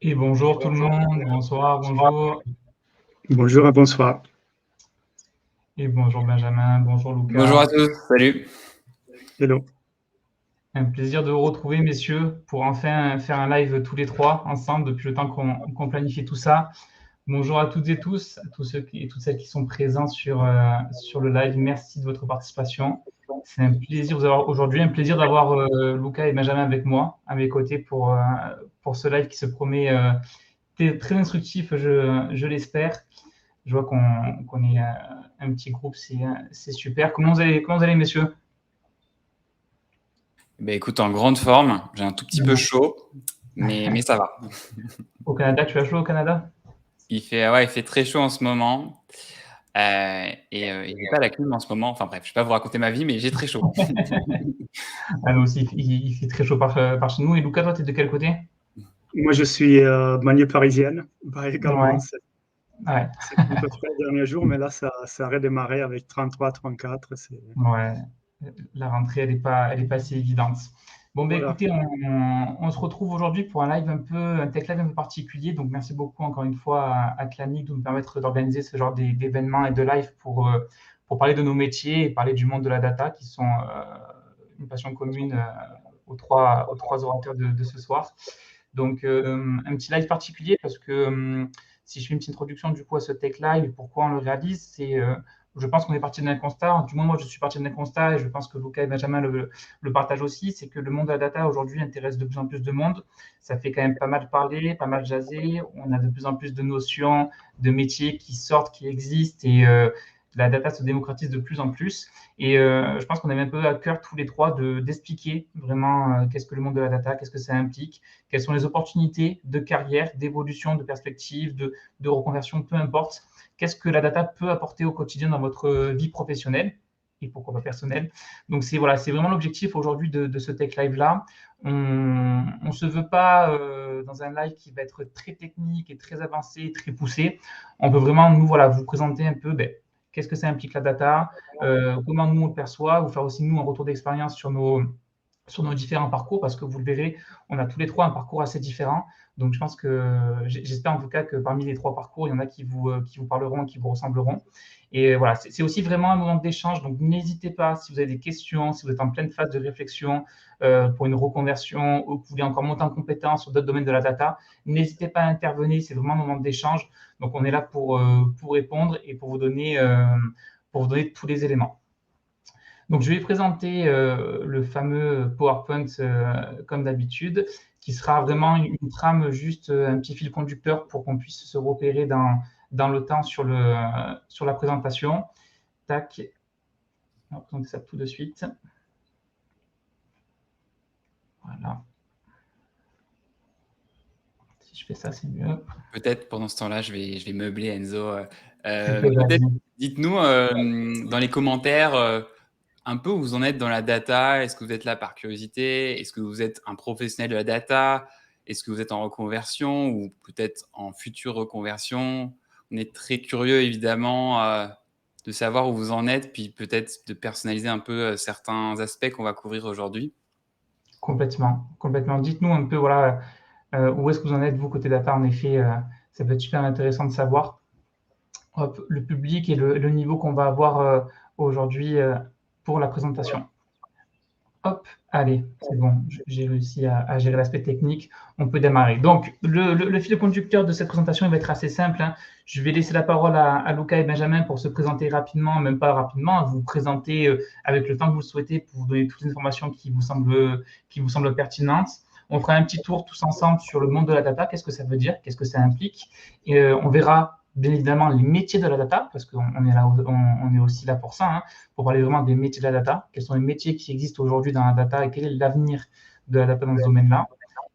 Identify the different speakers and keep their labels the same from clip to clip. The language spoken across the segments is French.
Speaker 1: Et bonjour tout le monde, bonsoir, bonjour.
Speaker 2: Bonjour et bonsoir.
Speaker 1: Et bonjour Benjamin, bonjour
Speaker 3: Bonjour
Speaker 1: Lucas.
Speaker 3: à tous, salut.
Speaker 2: Hello.
Speaker 1: Un plaisir de vous retrouver, messieurs, pour enfin faire un live tous les trois ensemble depuis le temps qu'on planifie tout ça. Bonjour à toutes et tous, à tous ceux et toutes celles qui sont présents sur le live. Merci de votre participation. C'est un plaisir de vous avoir aujourd'hui, un plaisir d'avoir Lucas et Benjamin avec moi, à mes côtés pour ce live qui se promet très instructif, je l'espère. Je vois qu'on est un petit groupe, c'est super. Comment vous allez, messieurs?
Speaker 3: Écoute, en grande forme, j'ai un tout petit peu chaud, mais ça va.
Speaker 1: Au Canada, tu as chaud au Canada?
Speaker 3: Il fait très chaud en ce moment. Et j'ai pas la clim en ce moment. Enfin bref, je vais pas vous raconter ma vie, mais j'ai très chaud.
Speaker 1: Nous aussi, il fait très chaud par chez nous. Et Lucas, toi, tu es de quel côté?
Speaker 2: Moi, je suis banlieue parisienne. Également,
Speaker 1: Ouais.
Speaker 2: c'est un peu frais les derniers jours, mais là, ça a redémarré avec 33, 34.
Speaker 1: Ouais. La rentrée, elle est pas si évidente. Bon,
Speaker 2: Voilà.
Speaker 1: écoutez, on se retrouve aujourd'hui pour un tech live un peu particulier. Donc, merci beaucoup encore une fois à Clanic de nous permettre d'organiser ce genre d'événements et de live pour parler de nos métiers et parler du monde de la data, qui sont une passion commune aux trois orateurs de ce soir. Donc, un petit live particulier parce que si je fais une petite introduction du coup à ce tech live, pourquoi on le réalise, je pense qu'on est parti d'un constat, du moins moi je suis parti d'un constat et je pense que Lucas et Benjamin le partagent aussi, c'est que le monde de la data aujourd'hui intéresse de plus en plus de monde. Ça fait quand même pas mal parler, pas mal jaser. On a de plus en plus de notions, de métiers qui sortent, qui existent et la data se démocratise de plus en plus. Et je pense qu'on avait un peu à cœur tous les trois d'expliquer vraiment qu'est-ce que le monde de la data, qu'est-ce que ça implique, quelles sont les opportunités de carrière, d'évolution, de perspective, de reconversion, peu importe. Qu'est-ce que la data peut apporter au quotidien dans votre vie professionnelle et pourquoi pas personnelle. Donc c'est vraiment l'objectif aujourd'hui de ce Tech Live là. On ne se veut pas dans un live qui va être très technique et très avancé, très poussé. On veut vraiment nous vous présenter un peu qu'est-ce que ça implique la data, comment nous on le perçoit, vous faire aussi nous un retour d'expérience sur nos différents parcours, parce que vous le verrez, on a tous les trois un parcours assez différent. Donc, je pense que j'espère en tout cas que parmi les trois parcours, il y en a qui vous parleront, qui vous ressembleront. Et voilà, c'est aussi vraiment un moment d'échange. Donc, n'hésitez pas si vous avez des questions, si vous êtes en pleine phase de réflexion pour une reconversion ou que vous voulez encore monter en compétence sur d'autres domaines de la data, n'hésitez pas à intervenir. C'est vraiment un moment d'échange. Donc, on est là pour répondre et pour vous donner tous les éléments. Donc, je vais présenter le fameux PowerPoint comme d'habitude, qui sera vraiment une trame, juste un petit fil conducteur pour qu'on puisse se repérer dans le temps sur la présentation. Tac, on va présenter ça tout de suite. Voilà. Si je fais ça, c'est mieux.
Speaker 3: Peut-être pendant ce temps-là, je vais meubler Enzo. Peut-être dites-nous dans les commentaires un peu où vous en êtes dans la data. Est-ce que vous êtes là par curiosité? Est-ce que vous êtes un professionnel de la data? Est-ce que vous êtes en reconversion ou peut-être en future reconversion? On est très curieux évidemment de savoir où vous en êtes, puis peut-être de personnaliser un peu certains aspects qu'on va couvrir aujourd'hui.
Speaker 1: Complètement. Dites-nous un peu où est-ce que vous en êtes, vous, côté data. En effet, ça peut être super intéressant de savoir. Hop, le public et le niveau qu'on va avoir aujourd'hui pour la présentation. Hop, allez, c'est bon, j'ai réussi à gérer l'aspect technique, on peut démarrer. Donc, le fil conducteur de cette présentation il va être assez simple. Je vais laisser la parole à Lucas et Benjamin pour se présenter rapidement, même pas rapidement, à vous présenter avec le temps que vous le souhaitez pour vous donner toutes les informations qui vous semblent pertinentes. On fera un petit tour tous ensemble sur le monde de la data, qu'est-ce que ça veut dire, qu'est-ce que ça implique. Et on verra bien évidemment les métiers de la data, parce qu'on est aussi là pour ça, pour parler vraiment des métiers de la data, quels sont les métiers qui existent aujourd'hui dans la data et quel est l'avenir de la data dans ce domaine-là.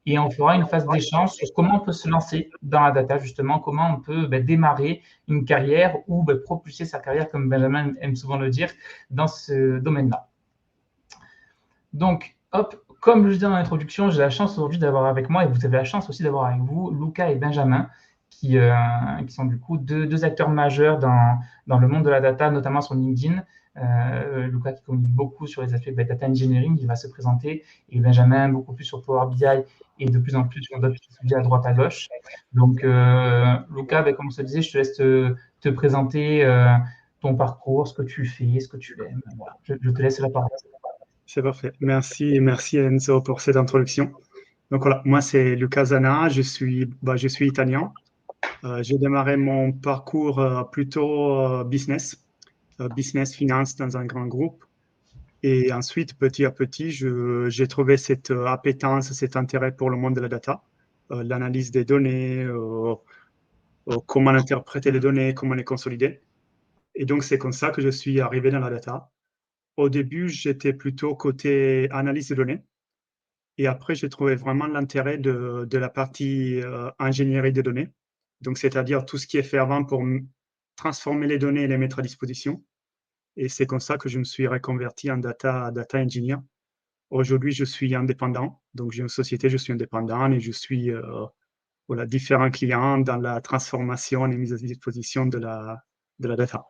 Speaker 1: Et on fera une phase d'échange sur comment on peut se lancer dans la data, justement, comment on peut démarrer une carrière ou propulser sa carrière, comme Benjamin aime souvent le dire, dans ce domaine-là. Donc, hop, comme je le disais dans l'introduction, j'ai la chance aujourd'hui d'avoir avec moi, et vous avez la chance aussi d'avoir avec vous, Lucas et Benjamin, qui sont du coup deux acteurs majeurs dans le monde de la data, notamment sur LinkedIn. Lucas qui communique beaucoup sur les aspects de data engineering, il va se présenter, et Benjamin beaucoup plus sur Power BI et de plus en plus sur d'autres sujets à droite à gauche. Donc, Lucas, comme on se disait, je te laisse te présenter ton parcours, ce que tu fais, ce que tu aimes. Voilà. Je te laisse la parole.
Speaker 2: C'est parfait. Merci Enzo pour cette introduction. Donc voilà, moi c'est Luca Zana, je suis italien. J'ai démarré mon parcours plutôt business finance dans un grand groupe. Et ensuite, petit à petit, j'ai trouvé cette appétence, cet intérêt pour le monde de la data, l'analyse des données, comment interpréter les données, comment les consolider. Et donc, c'est comme ça que je suis arrivé dans la data. Au début, j'étais plutôt côté analyse de données. Et après, j'ai trouvé vraiment l'intérêt de la partie ingénierie des données. Donc, c'est-à-dire tout ce qui est fait avant pour transformer les données et les mettre à disposition. Et c'est comme ça que je me suis reconverti en data engineer. Aujourd'hui, je suis indépendant. Donc, j'ai une société, je suis indépendant et je suis différents clients dans la transformation et mise à disposition de la data.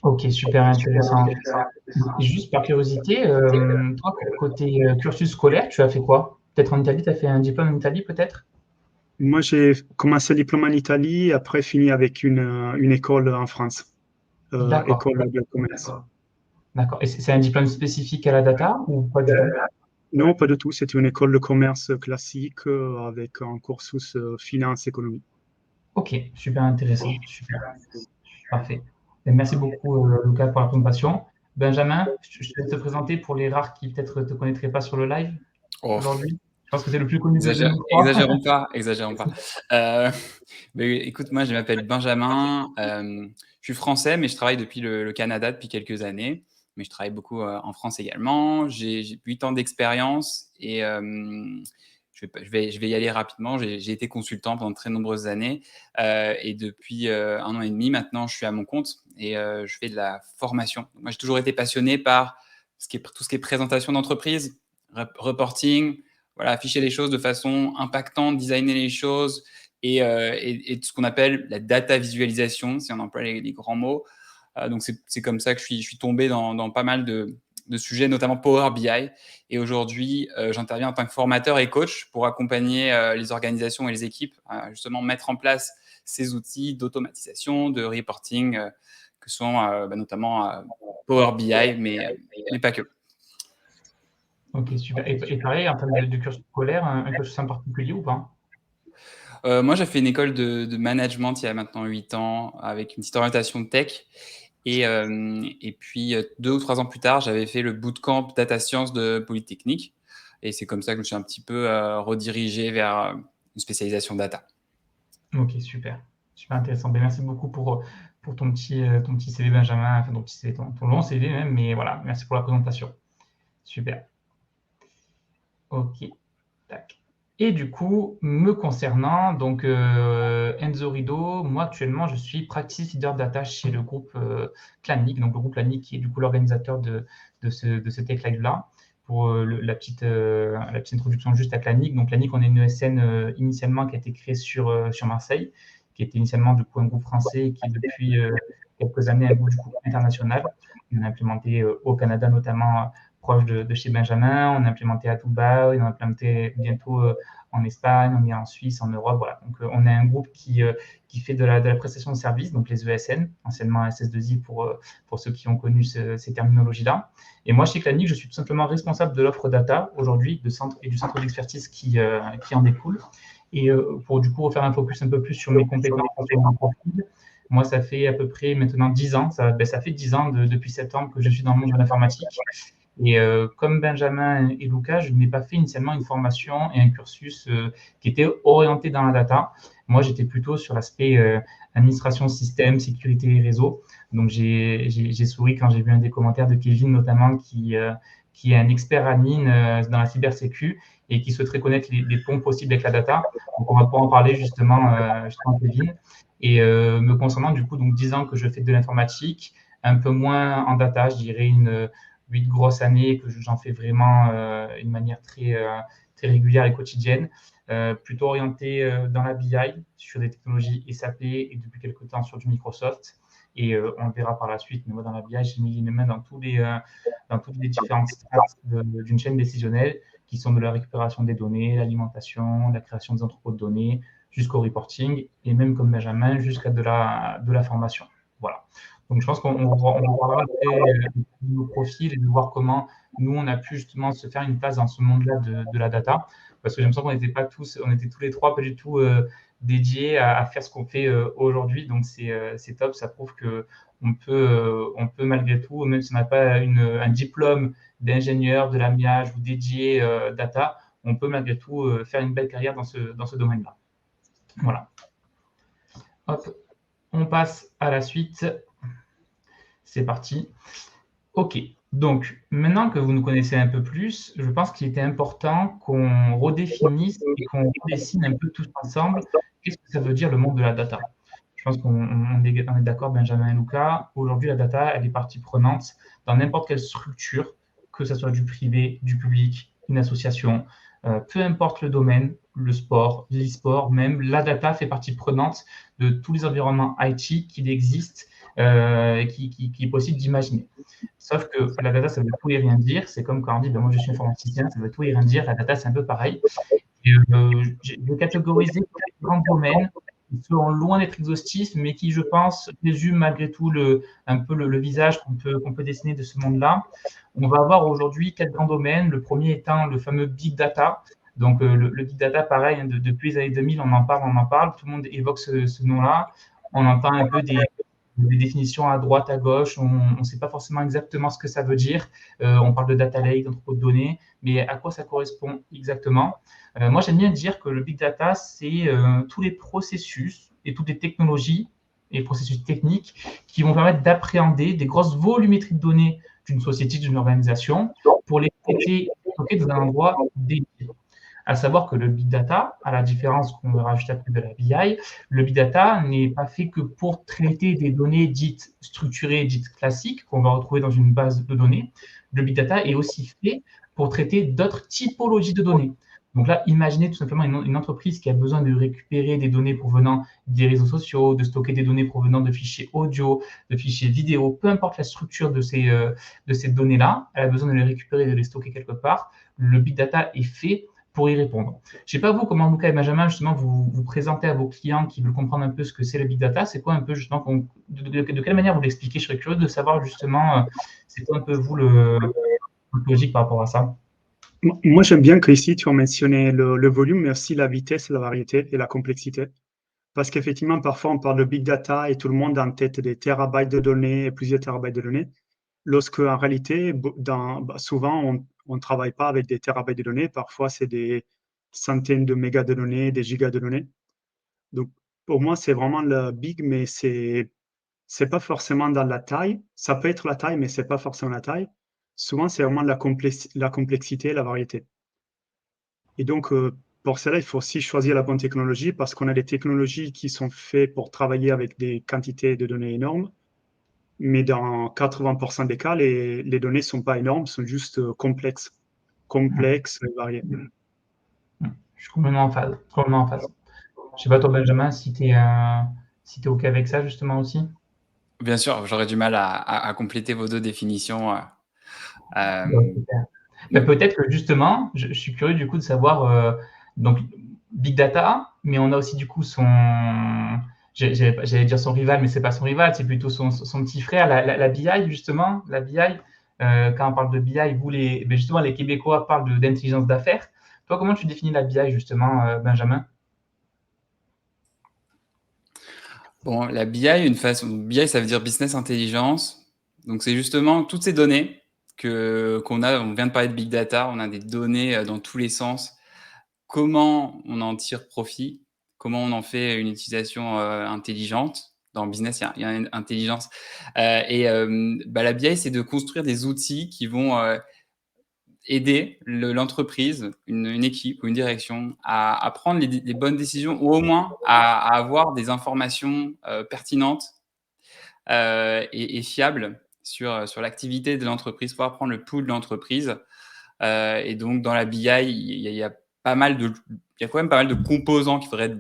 Speaker 1: Ok, super intéressant. Et juste par curiosité, toi, côté cursus scolaire, tu as fait quoi? Peut-être en Italie, tu as fait un diplôme en Italie, peut-être?
Speaker 2: Moi, j'ai commencé le diplôme en Italie, après fini avec une école en France,
Speaker 1: D'accord,
Speaker 2: école de commerce.
Speaker 1: d'accord. Et c'est un diplôme spécifique à la data ou pas du tout?
Speaker 2: Non, pas du tout. C'était une école de commerce classique avec un cursus finance économie.
Speaker 1: Ok, super intéressant, super, parfait. Et merci beaucoup, Lucas, pour la présentation. Benjamin, je vais te présenter pour les rares qui peut-être ne te connaîtraient pas sur le live
Speaker 3: Oh,
Speaker 1: aujourd'hui. Je pense que c'est le plus connu de nous trois.
Speaker 3: exagérons pas, exagérons pas. Mais écoute, moi, je m'appelle Benjamin. Je suis français, mais je travaille depuis le Canada depuis quelques années. Mais je travaille beaucoup en France également. J'ai 8 ans d'expérience et je vais y aller rapidement. J'ai été consultant pendant de très nombreuses années et depuis 1 an et demi maintenant, je suis à mon compte et je fais de la formation. Moi, j'ai toujours été passionné par tout ce qui est présentation d'entreprise, reporting, voilà, afficher les choses de façon impactante, designer les choses et ce qu'on appelle la data visualisation, si on emploie les grands mots. Donc, c'est comme ça que je suis tombé dans pas mal de sujets, notamment Power BI. Et aujourd'hui, j'interviens en tant que formateur et coach pour accompagner les organisations et les équipes à justement mettre en place ces outils d'automatisation, de reporting, que sont notamment Power BI, mais pas que.
Speaker 1: Ok, super. Et pareil, en termes de cursus scolaire, un cursus en particulier ou pas?
Speaker 3: Moi, j'ai fait une école de management il y a maintenant 8 ans avec une petite orientation de tech. Et puis, 2 ou 3 ans plus tard, j'avais fait le bootcamp data science de Polytechnique. Et c'est comme ça que je me suis un petit peu redirigé vers une spécialisation data.
Speaker 1: Ok, super. Super intéressant. Ben, merci beaucoup pour ton petit CV, Benjamin, enfin ton petit CV, ton long CV même, mais voilà, merci pour la présentation. Super. Ok. Tac. Et du coup, me concernant, donc Enzo Rido, moi actuellement, je suis Practice Leader Data chez le groupe Clanic, donc le groupe Clanic qui est du coup l'organisateur de ce Tech Live-là. Pour la petite introduction juste à Clanic. Donc Clanic, on est une ESN initialement qui a été créée sur Marseille, qui était initialement du coup un groupe français et qui depuis quelques années un groupe du coup international. On a implémenté au Canada notamment proche de chez Benjamin, on a implémenté à Dubaï, on a implémenté bientôt en Espagne, on est en Suisse, en Europe. Voilà. Donc, on est un groupe qui fait de la prestation de services, donc les ESN, anciennement SS2I pour ceux qui ont connu ces terminologies-là. Et moi, chez Clanic, je suis tout simplement responsable de l'offre data aujourd'hui et du centre d'expertise qui en découle. Et pour du coup refaire un focus un peu plus sur mes compétences, sur mon profil, moi, ça fait à peu près maintenant 10 ans, ça fait 10 ans depuis septembre que je suis dans le monde de l'informatique. Et comme Benjamin et Lucas, je n'ai pas fait initialement une formation et un cursus qui était orienté dans la data. Moi, j'étais plutôt sur l'aspect administration système, sécurité et réseau. Donc, j'ai souri quand j'ai vu un des commentaires de Kevin, notamment, qui est un expert admin dans la cybersécu et qui souhaiterait connaître les ponts possibles avec la data. Donc, on va pouvoir en parler justement Kevin. Et me concernant, du coup, donc 10 ans que je fais de l'informatique, un peu moins en data, je dirais 8 grosses années que j'en fais vraiment d'une manière très régulière et quotidienne, plutôt orienté dans la BI, sur des technologies SAP et depuis quelques temps sur du Microsoft. Et on le verra par la suite, mais moi dans la BI, j'ai mis les mains dans toutes les différentes strates d'une chaîne décisionnelle qui sont de la récupération des données, l'alimentation, la création des entrepôts de données, jusqu'au reporting, et même comme Benjamin, jusqu'à de la formation. Voilà. Donc, je pense qu'on parlera de nos profils et de voir comment nous, on a pu justement se faire une place dans ce monde-là de la data. Parce que j'ai l'impression qu'on n'était pas tous, on était tous les trois pas du tout dédiés à faire ce qu'on fait aujourd'hui. Donc, c'est top. Ça prouve qu'on peut malgré tout, même si on n'a pas un diplôme d'ingénieur, de l'amiage ou dédié data, on peut malgré tout faire une belle carrière dans ce domaine-là. Voilà. Hop, on passe à la suite. C'est parti. OK. Donc, maintenant que vous nous connaissez un peu plus, je pense qu'il était important qu'on redéfinisse et qu'on redessine un peu tous ensemble qu'est-ce que ça veut dire le monde de la data. Je pense qu'on est d'accord, Benjamin et Lucas. Aujourd'hui, la data, elle est partie prenante dans n'importe quelle structure, que ce soit du privé, du public, une association, peu importe le domaine, le sport, l'e-sport, même, la data fait partie prenante de tous les environnements IT qu'il existe, qui est possible d'imaginer. Sauf que la data, ça veut tout et rien dire. C'est comme quand on dit, ben, moi je suis informaticien, ça veut tout et rien dire. La data, c'est un peu pareil. Et, je vais catégoriser quatre grands domaines qui sont loin d'être exhaustifs, mais qui, je pense, résument malgré tout un peu le visage qu'on peut dessiner de ce monde-là. On va avoir aujourd'hui quatre grands domaines. Le premier étant le fameux big data. Donc, le big data, pareil, hein, depuis les années 2000, on en parle. Tout le monde évoque ce nom-là. On entend un peu des définitions à droite, à gauche. On ne sait pas forcément exactement ce que ça veut dire. On parle de data lake, d'entrepôt de données, mais à quoi ça correspond exactement? Moi, j'aime bien dire que le big data, c'est tous les processus et toutes les technologies et processus techniques qui vont permettre d'appréhender des grosses volumétries de données d'une société, d'une organisation, pour les traiter et stocker dans un endroit dédié. À savoir que le big data, à la différence qu'on verra juste après de la BI, le big data n'est pas fait que pour traiter des données dites structurées, dites classiques, qu'on va retrouver dans une base de données. Le big data est aussi fait pour traiter d'autres typologies de données. Donc là, imaginez tout simplement une entreprise qui a besoin de récupérer des données provenant des réseaux sociaux, de stocker des données provenant de fichiers audio, de fichiers vidéo, peu importe la structure de ces données-là, elle a besoin de les récupérer et de les stocker quelque part. Le big data est fait pour y répondre. Je ne sais pas vous, comment Lucas et Benjamin, justement, vous présentez à vos clients qui veulent comprendre un peu ce que c'est le big data. C'est quoi un peu, justement, de quelle manière vous l'expliquez? Je serais curieux de savoir, justement, c'est quoi un peu, vous, le logique par rapport à ça?
Speaker 2: Moi, j'aime bien qu'ici, tu as mentionné le volume, mais aussi la vitesse, la variété et la complexité. Parce qu'effectivement, parfois, on parle de big data et tout le monde a en tête des terabytes de données et plusieurs terabytes de données. Lorsque, en réalité, souvent, on ne travaille pas avec des terabytes de données. Parfois, c'est des centaines de mégas de données, des gigas de données. Donc, pour moi, c'est vraiment le big, mais c'est pas forcément dans la taille. Ça peut être la taille, mais c'est pas forcément la taille. Souvent, c'est vraiment la complexité, la variété. Et donc, pour cela, il faut aussi choisir la bonne technologie parce qu'on a des technologies qui sont faites pour travailler avec des quantités de données énormes. Mais dans 80% des cas, les données ne sont pas énormes, sont juste complexes et variées.
Speaker 1: Je suis complètement en phase. Complètement en phase. Je ne sais pas, toi, Benjamin, si tu es OK avec ça, justement, aussi.
Speaker 3: Bien sûr, j'aurais du mal à compléter vos deux définitions.
Speaker 1: Peut-être que, justement, je suis curieux, du coup, de savoir, donc, Big Data, mais on a aussi, du coup, j'allais dire son rival, mais ce n'est pas son rival, c'est plutôt son petit frère, la BI, justement, la BI. Quand on parle de BI, justement, les Québécois parlent d'intelligence d'affaires. Toi, comment tu définis la BI, justement, Benjamin?
Speaker 3: Bon, la BI, BI, ça veut dire Business Intelligence. Donc, c'est justement toutes ces données qu'on a. On vient de parler de Big Data, on a des données dans tous les sens. Comment on en tire profit? Comment on en fait une utilisation intelligente? Dans le business, il y a une intelligence. La BI, c'est de construire des outils qui vont aider l'entreprise, une équipe ou une direction à prendre les bonnes décisions ou au moins à avoir des informations pertinentes et fiables sur l'activité de l'entreprise, pouvoir prendre le pouls de l'entreprise. Et donc, dans la BI, il y a quand même pas mal de composants qu'il faudrait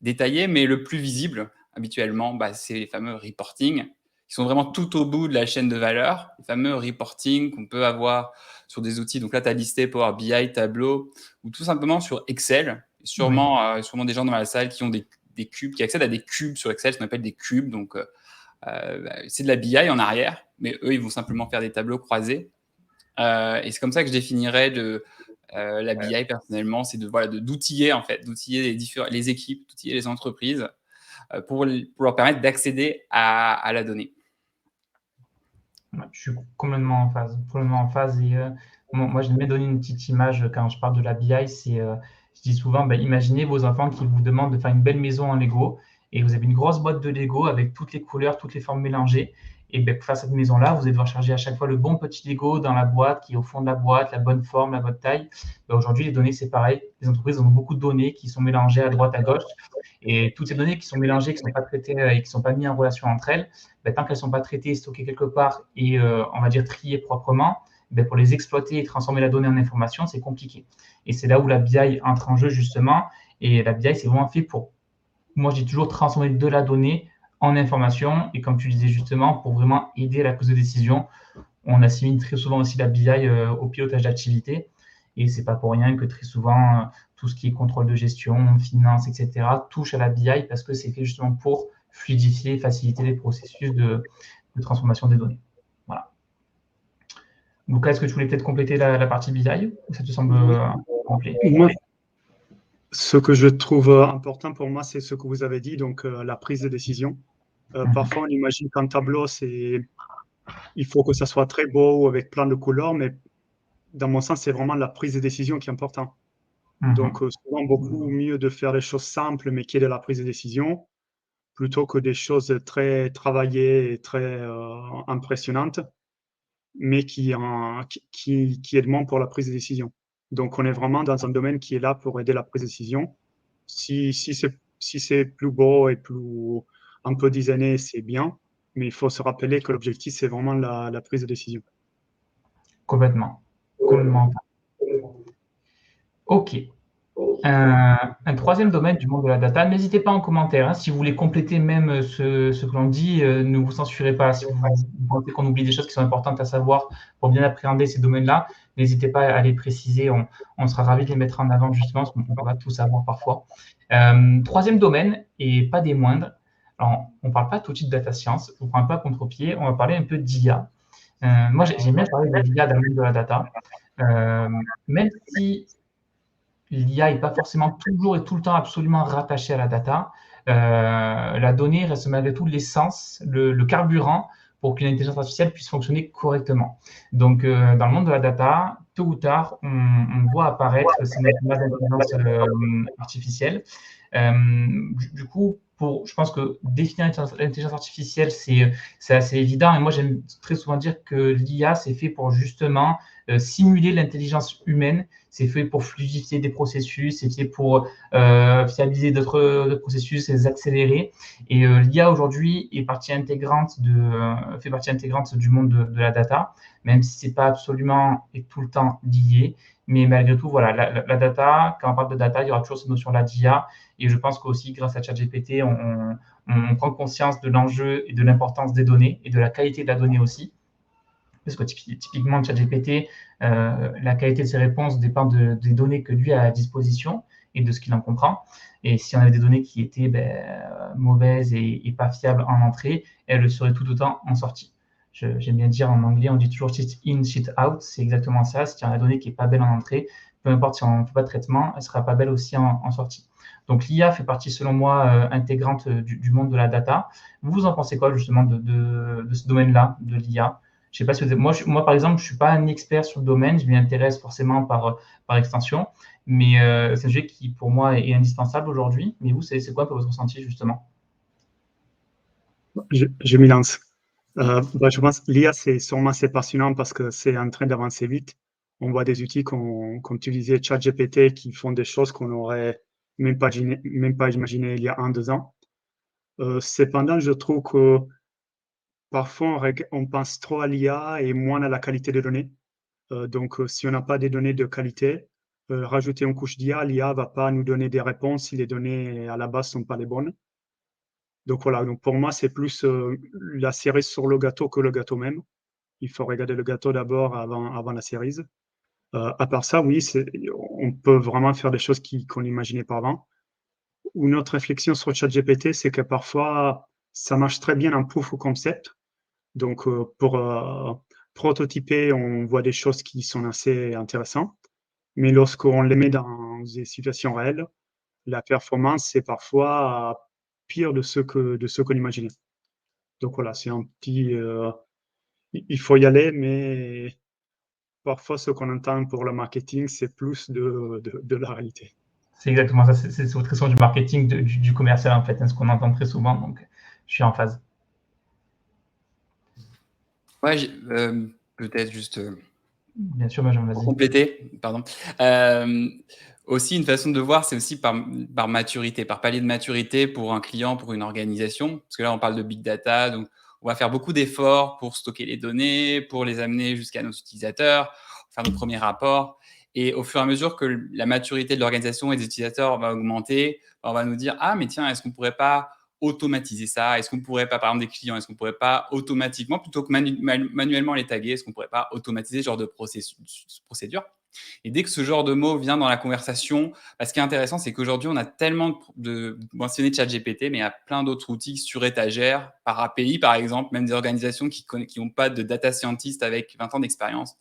Speaker 3: détailler, mais le plus visible, habituellement, c'est les fameux reporting, qui sont vraiment tout au bout de la chaîne de valeur, les fameux reporting qu'on peut avoir sur des outils. Donc là, tu as listé Power BI, Tableau, ou tout simplement sur Excel. Sûrement, sûrement des gens dans la salle qui ont des cubes, qui accèdent à des cubes sur Excel, ce qu'on appelle des cubes. Donc, c'est de la BI en arrière, mais eux, ils vont simplement faire des tableaux croisés. Et c'est comme ça que je définirais la BI personnellement, c'est d'outiller en fait, d'outiller les équipes, d'outiller les entreprises pour leur permettre d'accéder à la donnée.
Speaker 1: Je suis complètement en phase. Complètement en phase. Et moi, j'aime bien donner une petite image quand je parle de la BI. Je dis souvent, imaginez vos enfants qui vous demandent de faire une belle maison en Lego et vous avez une grosse boîte de Lego avec toutes les couleurs, toutes les formes mélangées. Et pour faire cette maison-là, vous allez devoir charger à chaque fois le bon petit Lego dans la boîte, qui est au fond de la boîte, la bonne forme, la bonne taille. Aujourd'hui, les données, c'est pareil. Les entreprises ont beaucoup de données qui sont mélangées à droite, à gauche. Et toutes ces données qui sont mélangées, qui ne sont pas traitées et qui ne sont pas mises en relation entre elles, tant qu'elles ne sont pas traitées, stockées quelque part et, on va dire, triées proprement, pour les exploiter et transformer la donnée en information, c'est compliqué. Et c'est là où la BI entre en jeu, justement. Et la BI, c'est vraiment fait pour, moi, je dis toujours, transformer de la donnée en information. Et comme tu disais justement, pour vraiment aider à la prise de décision, on assimile très souvent aussi la BI au pilotage d'activité. Et c'est pas pour rien que très souvent, tout ce qui est contrôle de gestion, finance, etc., touche à la BI parce que c'est fait justement pour fluidifier, faciliter les processus de transformation des données. Voilà. Lucas, est-ce que tu voulais peut-être compléter la partie BI ou ça te semble complet?
Speaker 2: Moi, ce que je trouve important pour moi, c'est ce que vous avez dit, donc la prise de décision. Parfois, on imagine qu'un tableau, il faut que ça soit très beau avec plein de couleurs, mais dans mon sens, c'est vraiment la prise de décision qui est importante. Donc, souvent, beaucoup mieux de faire des choses simples, mais qui est de la prise de décision, plutôt que des choses très travaillées et très impressionnantes, mais qui aident moins pour la prise de décision. Donc, on est vraiment dans un domaine qui est là pour aider la prise de décision. Si c'est plus beau et plus un peu designé, c'est bien, mais il faut se rappeler que l'objectif, c'est vraiment la prise de décision.
Speaker 1: Complètement. Complètement. OK. Un troisième domaine du monde de la data, n'hésitez pas en commentaire. Si vous voulez compléter même ce que l'on dit, ne vous censurez pas. Si vous pensez qu'on oublie des choses qui sont importantes à savoir pour bien appréhender ces domaines-là, n'hésitez pas à les préciser. On sera ravis de les mettre en avant justement, parce qu'on ne peut pas tout savoir parfois. Troisième domaine, et pas des moindres. Alors, on ne parle pas tout de suite de data science, je ne vous prends pas à contre-pied, on va parler un peu d'IA. Moi, j'aime bien parler de l'IA dans le monde de la data, même si l'IA n'est pas forcément toujours et tout le temps absolument rattachée à la data. La donnée reste malgré tout l'essence, le carburant pour qu'une intelligence artificielle puisse fonctionner correctement. Donc, dans le monde de la data, tôt ou tard, on voit apparaître ces méthodes d'intelligence artificielle. Du coup, je pense que définir l'intelligence artificielle, c'est assez évident. Et moi, j'aime très souvent dire que l'IA, c'est fait pour justement simuler l'intelligence humaine. C'est fait pour fluidifier des processus, c'est fait pour fiabiliser d'autres processus, les accélérer. Et l'IA aujourd'hui fait partie intégrante du monde de la data, même si c'est pas absolument et tout le temps lié. Mais malgré tout, voilà, la data, quand on parle de data, il y aura toujours cette notion-là d'IA. Et je pense qu'aussi, grâce à ChatGPT, on prend conscience de l'enjeu et de l'importance des données et de la qualité de la donnée aussi. Parce que typiquement, ChatGPT, la qualité de ses réponses dépend des données que lui a à disposition et de ce qu'il en comprend. Et si on avait des données qui étaient mauvaises et pas fiables en entrée, elles le seraient tout autant en sortie. J'aime bien dire en anglais, on dit toujours cheat in, cheat out. C'est exactement ça. Si tu as une donnée qui n'est pas belle en entrée, peu importe si on ne fait pas de traitement, elle ne sera pas belle aussi en sortie. Donc l'IA fait partie, selon moi, intégrante du monde de la data. Vous en pensez quoi justement de ce domaine-là, de l'IA? Je sais pas si vous moi, par exemple, je ne suis pas un expert sur le domaine, je m'y intéresse forcément par extension, mais c'est un sujet qui, pour moi, est indispensable aujourd'hui. Mais vous, c'est quoi un peu votre ressenti, justement?
Speaker 2: Je m'y lance. Je pense que l'IA, c'est sûrement assez passionnant parce que c'est en train d'avancer vite. On voit des outils comme tu disais, ChatGPT, qui font des choses qu'on n'aurait même pas imaginé il y a 1-2 ans. Cependant, je trouve que parfois, on pense trop à l'IA et moins à la qualité des données. Donc, si on n'a pas des données de qualité, rajouter une couche d'IA, l'IA ne va pas nous donner des réponses si les données à la base ne sont pas les bonnes. Donc voilà, donc pour moi, c'est plus la cerise sur le gâteau que le gâteau même. il faut regarder le gâteau d'abord avant la cerise. À part ça, oui, on peut vraiment faire des choses qu'on n'imaginait pas avant. Une autre réflexion sur ChatGPT, c'est que parfois, ça marche très bien en proof of concept. Donc, pour prototyper, on voit des choses qui sont assez intéressantes. Mais lorsqu'on les met dans des situations réelles, la performance, c'est parfois pire de ce qu'on imaginait. Donc voilà, c'est un petit... il faut y aller, mais parfois, ce qu'on entend pour le marketing, c'est plus de la réalité.
Speaker 1: C'est exactement ça, c'est votre question du marketing, du commercial en fait, hein, ce qu'on entend très souvent, donc je suis en phase.
Speaker 3: Ouais, peut-être juste
Speaker 1: Bien sûr, Benjamin,
Speaker 3: pour
Speaker 1: vas-y.
Speaker 3: compléter, pardon. Aussi, une façon de voir, c'est aussi par maturité, par palier de maturité pour un client, pour une organisation. Parce que là, on parle de big data, donc on va faire beaucoup d'efforts pour stocker les données, pour les amener jusqu'à nos utilisateurs, faire nos premiers rapports. Et au fur et à mesure que la maturité de l'organisation et des utilisateurs va augmenter, on va nous dire, ah, mais tiens, est-ce qu'on ne pourrait pas automatiser ça? Est-ce qu'on ne pourrait pas, par exemple, des clients, est-ce qu'on ne pourrait pas automatiquement, plutôt que manuellement les taguer, est-ce qu'on ne pourrait pas automatiser ce genre de procédure? Et dès que ce genre de mot vient dans la conversation, ce qui est intéressant, c'est qu'aujourd'hui, on a tellement mentionné ChatGPT, mais il y a plein d'autres outils sur étagère, par API par exemple, même des organisations qui n'ont pas de data scientist avec 20 ans d'expérience,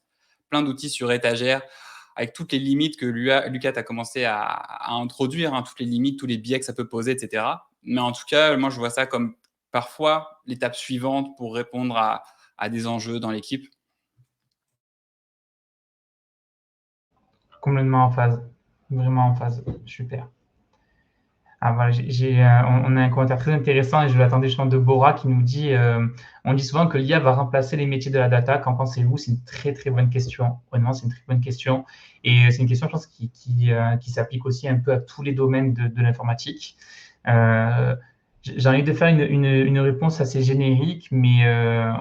Speaker 3: plein d'outils sur étagère, avec toutes les limites que Lucas a commencé à introduire, hein, toutes les limites, tous les biais que ça peut poser, etc. Mais en tout cas, moi, je vois ça comme parfois l'étape suivante pour répondre à des enjeux dans l'équipe.
Speaker 1: Complètement en phase, vraiment en phase, super. Ah, voilà, on a un commentaire très intéressant et je l'attendais justement de Bora qui nous dit on dit souvent que l'IA va remplacer les métiers de la data. Qu'en pensez-vous? C'est une très très bonne question. Honnêtement, c'est une très bonne question. Et c'est une question, je pense, qui s'applique aussi un peu à tous les domaines de l'informatique. J'ai envie de faire une réponse assez générique, mais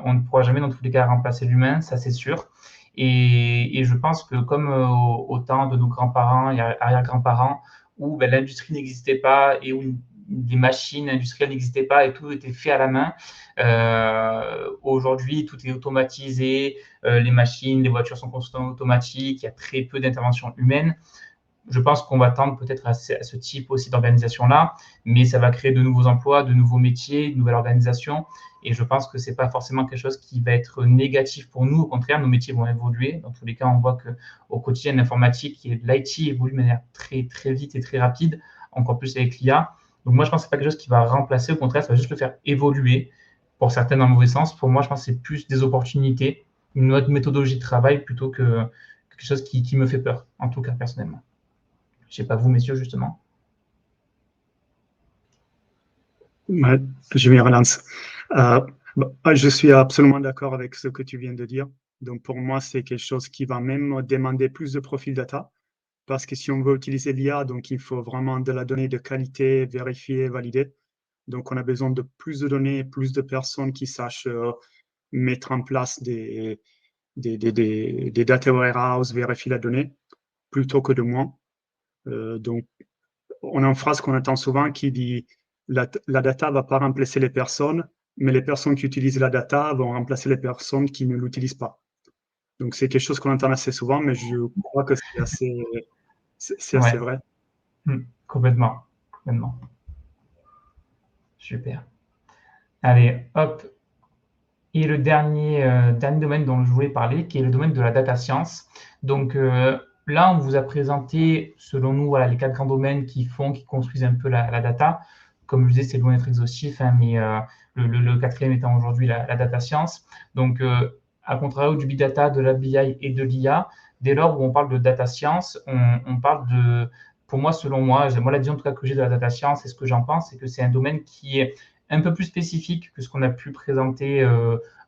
Speaker 1: on ne pourra jamais dans tous les cas remplacer l'humain, ça c'est sûr. Et je pense que comme au temps de nos grands-parents et arrière-grands-parents, où l'industrie n'existait pas et où les machines industrielles n'existaient pas et tout était fait à la main. Aujourd'hui, tout est automatisé, les machines, les voitures sont constamment automatiques, il y a très peu d'intervention humaine. Je pense qu'on va tendre peut-être à ce type aussi d'organisation-là, mais ça va créer de nouveaux emplois, de nouveaux métiers, de nouvelles organisations. Et je pense que ce n'est pas forcément quelque chose qui va être négatif pour nous. Au contraire, nos métiers vont évoluer. Dans tous les cas, on voit qu'au quotidien, l'informatique et l'IT évoluent de manière très, très vite et très rapide, encore plus avec l'IA. Donc moi, je pense que ce n'est pas quelque chose qui va remplacer. Au contraire, ça va juste le faire évoluer. Pour certains, dans le mauvais sens. Pour moi, je pense que c'est plus des opportunités, une autre méthodologie de travail plutôt que quelque chose qui me fait peur, en tout cas personnellement. Je ne sais pas vous, messieurs, justement.
Speaker 2: Ouais, je m'y relance. Je suis absolument d'accord avec ce que tu viens de dire. Donc, pour moi, c'est quelque chose qui va même demander plus de profil data. Parce que si on veut utiliser l'IA, donc il faut vraiment de la donnée de qualité, vérifier, valider. Donc, on a besoin de plus de données, plus de personnes qui sachent mettre en place des data warehouse, vérifier la donnée, plutôt que de moins. Donc, on a une phrase qu'on entend souvent qui dit la data ne va pas remplacer les personnes, mais les personnes qui utilisent la data vont remplacer les personnes qui ne l'utilisent pas. Donc, c'est quelque chose qu'on entend assez souvent, mais je crois que c'est assez vrai.
Speaker 1: Complètement. Super. Allez, hop. Et le dernier domaine dont je voulais parler, qui est le domaine de la data science. Donc là, on vous a présenté, selon nous, voilà, les 4 grands domaines qui construisent un peu la data. Comme je disais, c'est loin d'être exhaustif, hein, mais le quatrième étant aujourd'hui la data science. Donc, à contrario du big data, de la BI et de l'IA, dès lors où on parle de data science, on parle de, pour moi, selon moi, la vision en tout cas que j'ai de la data science et ce que j'en pense, c'est que c'est un domaine qui est un peu plus spécifique que ce qu'on a pu présenter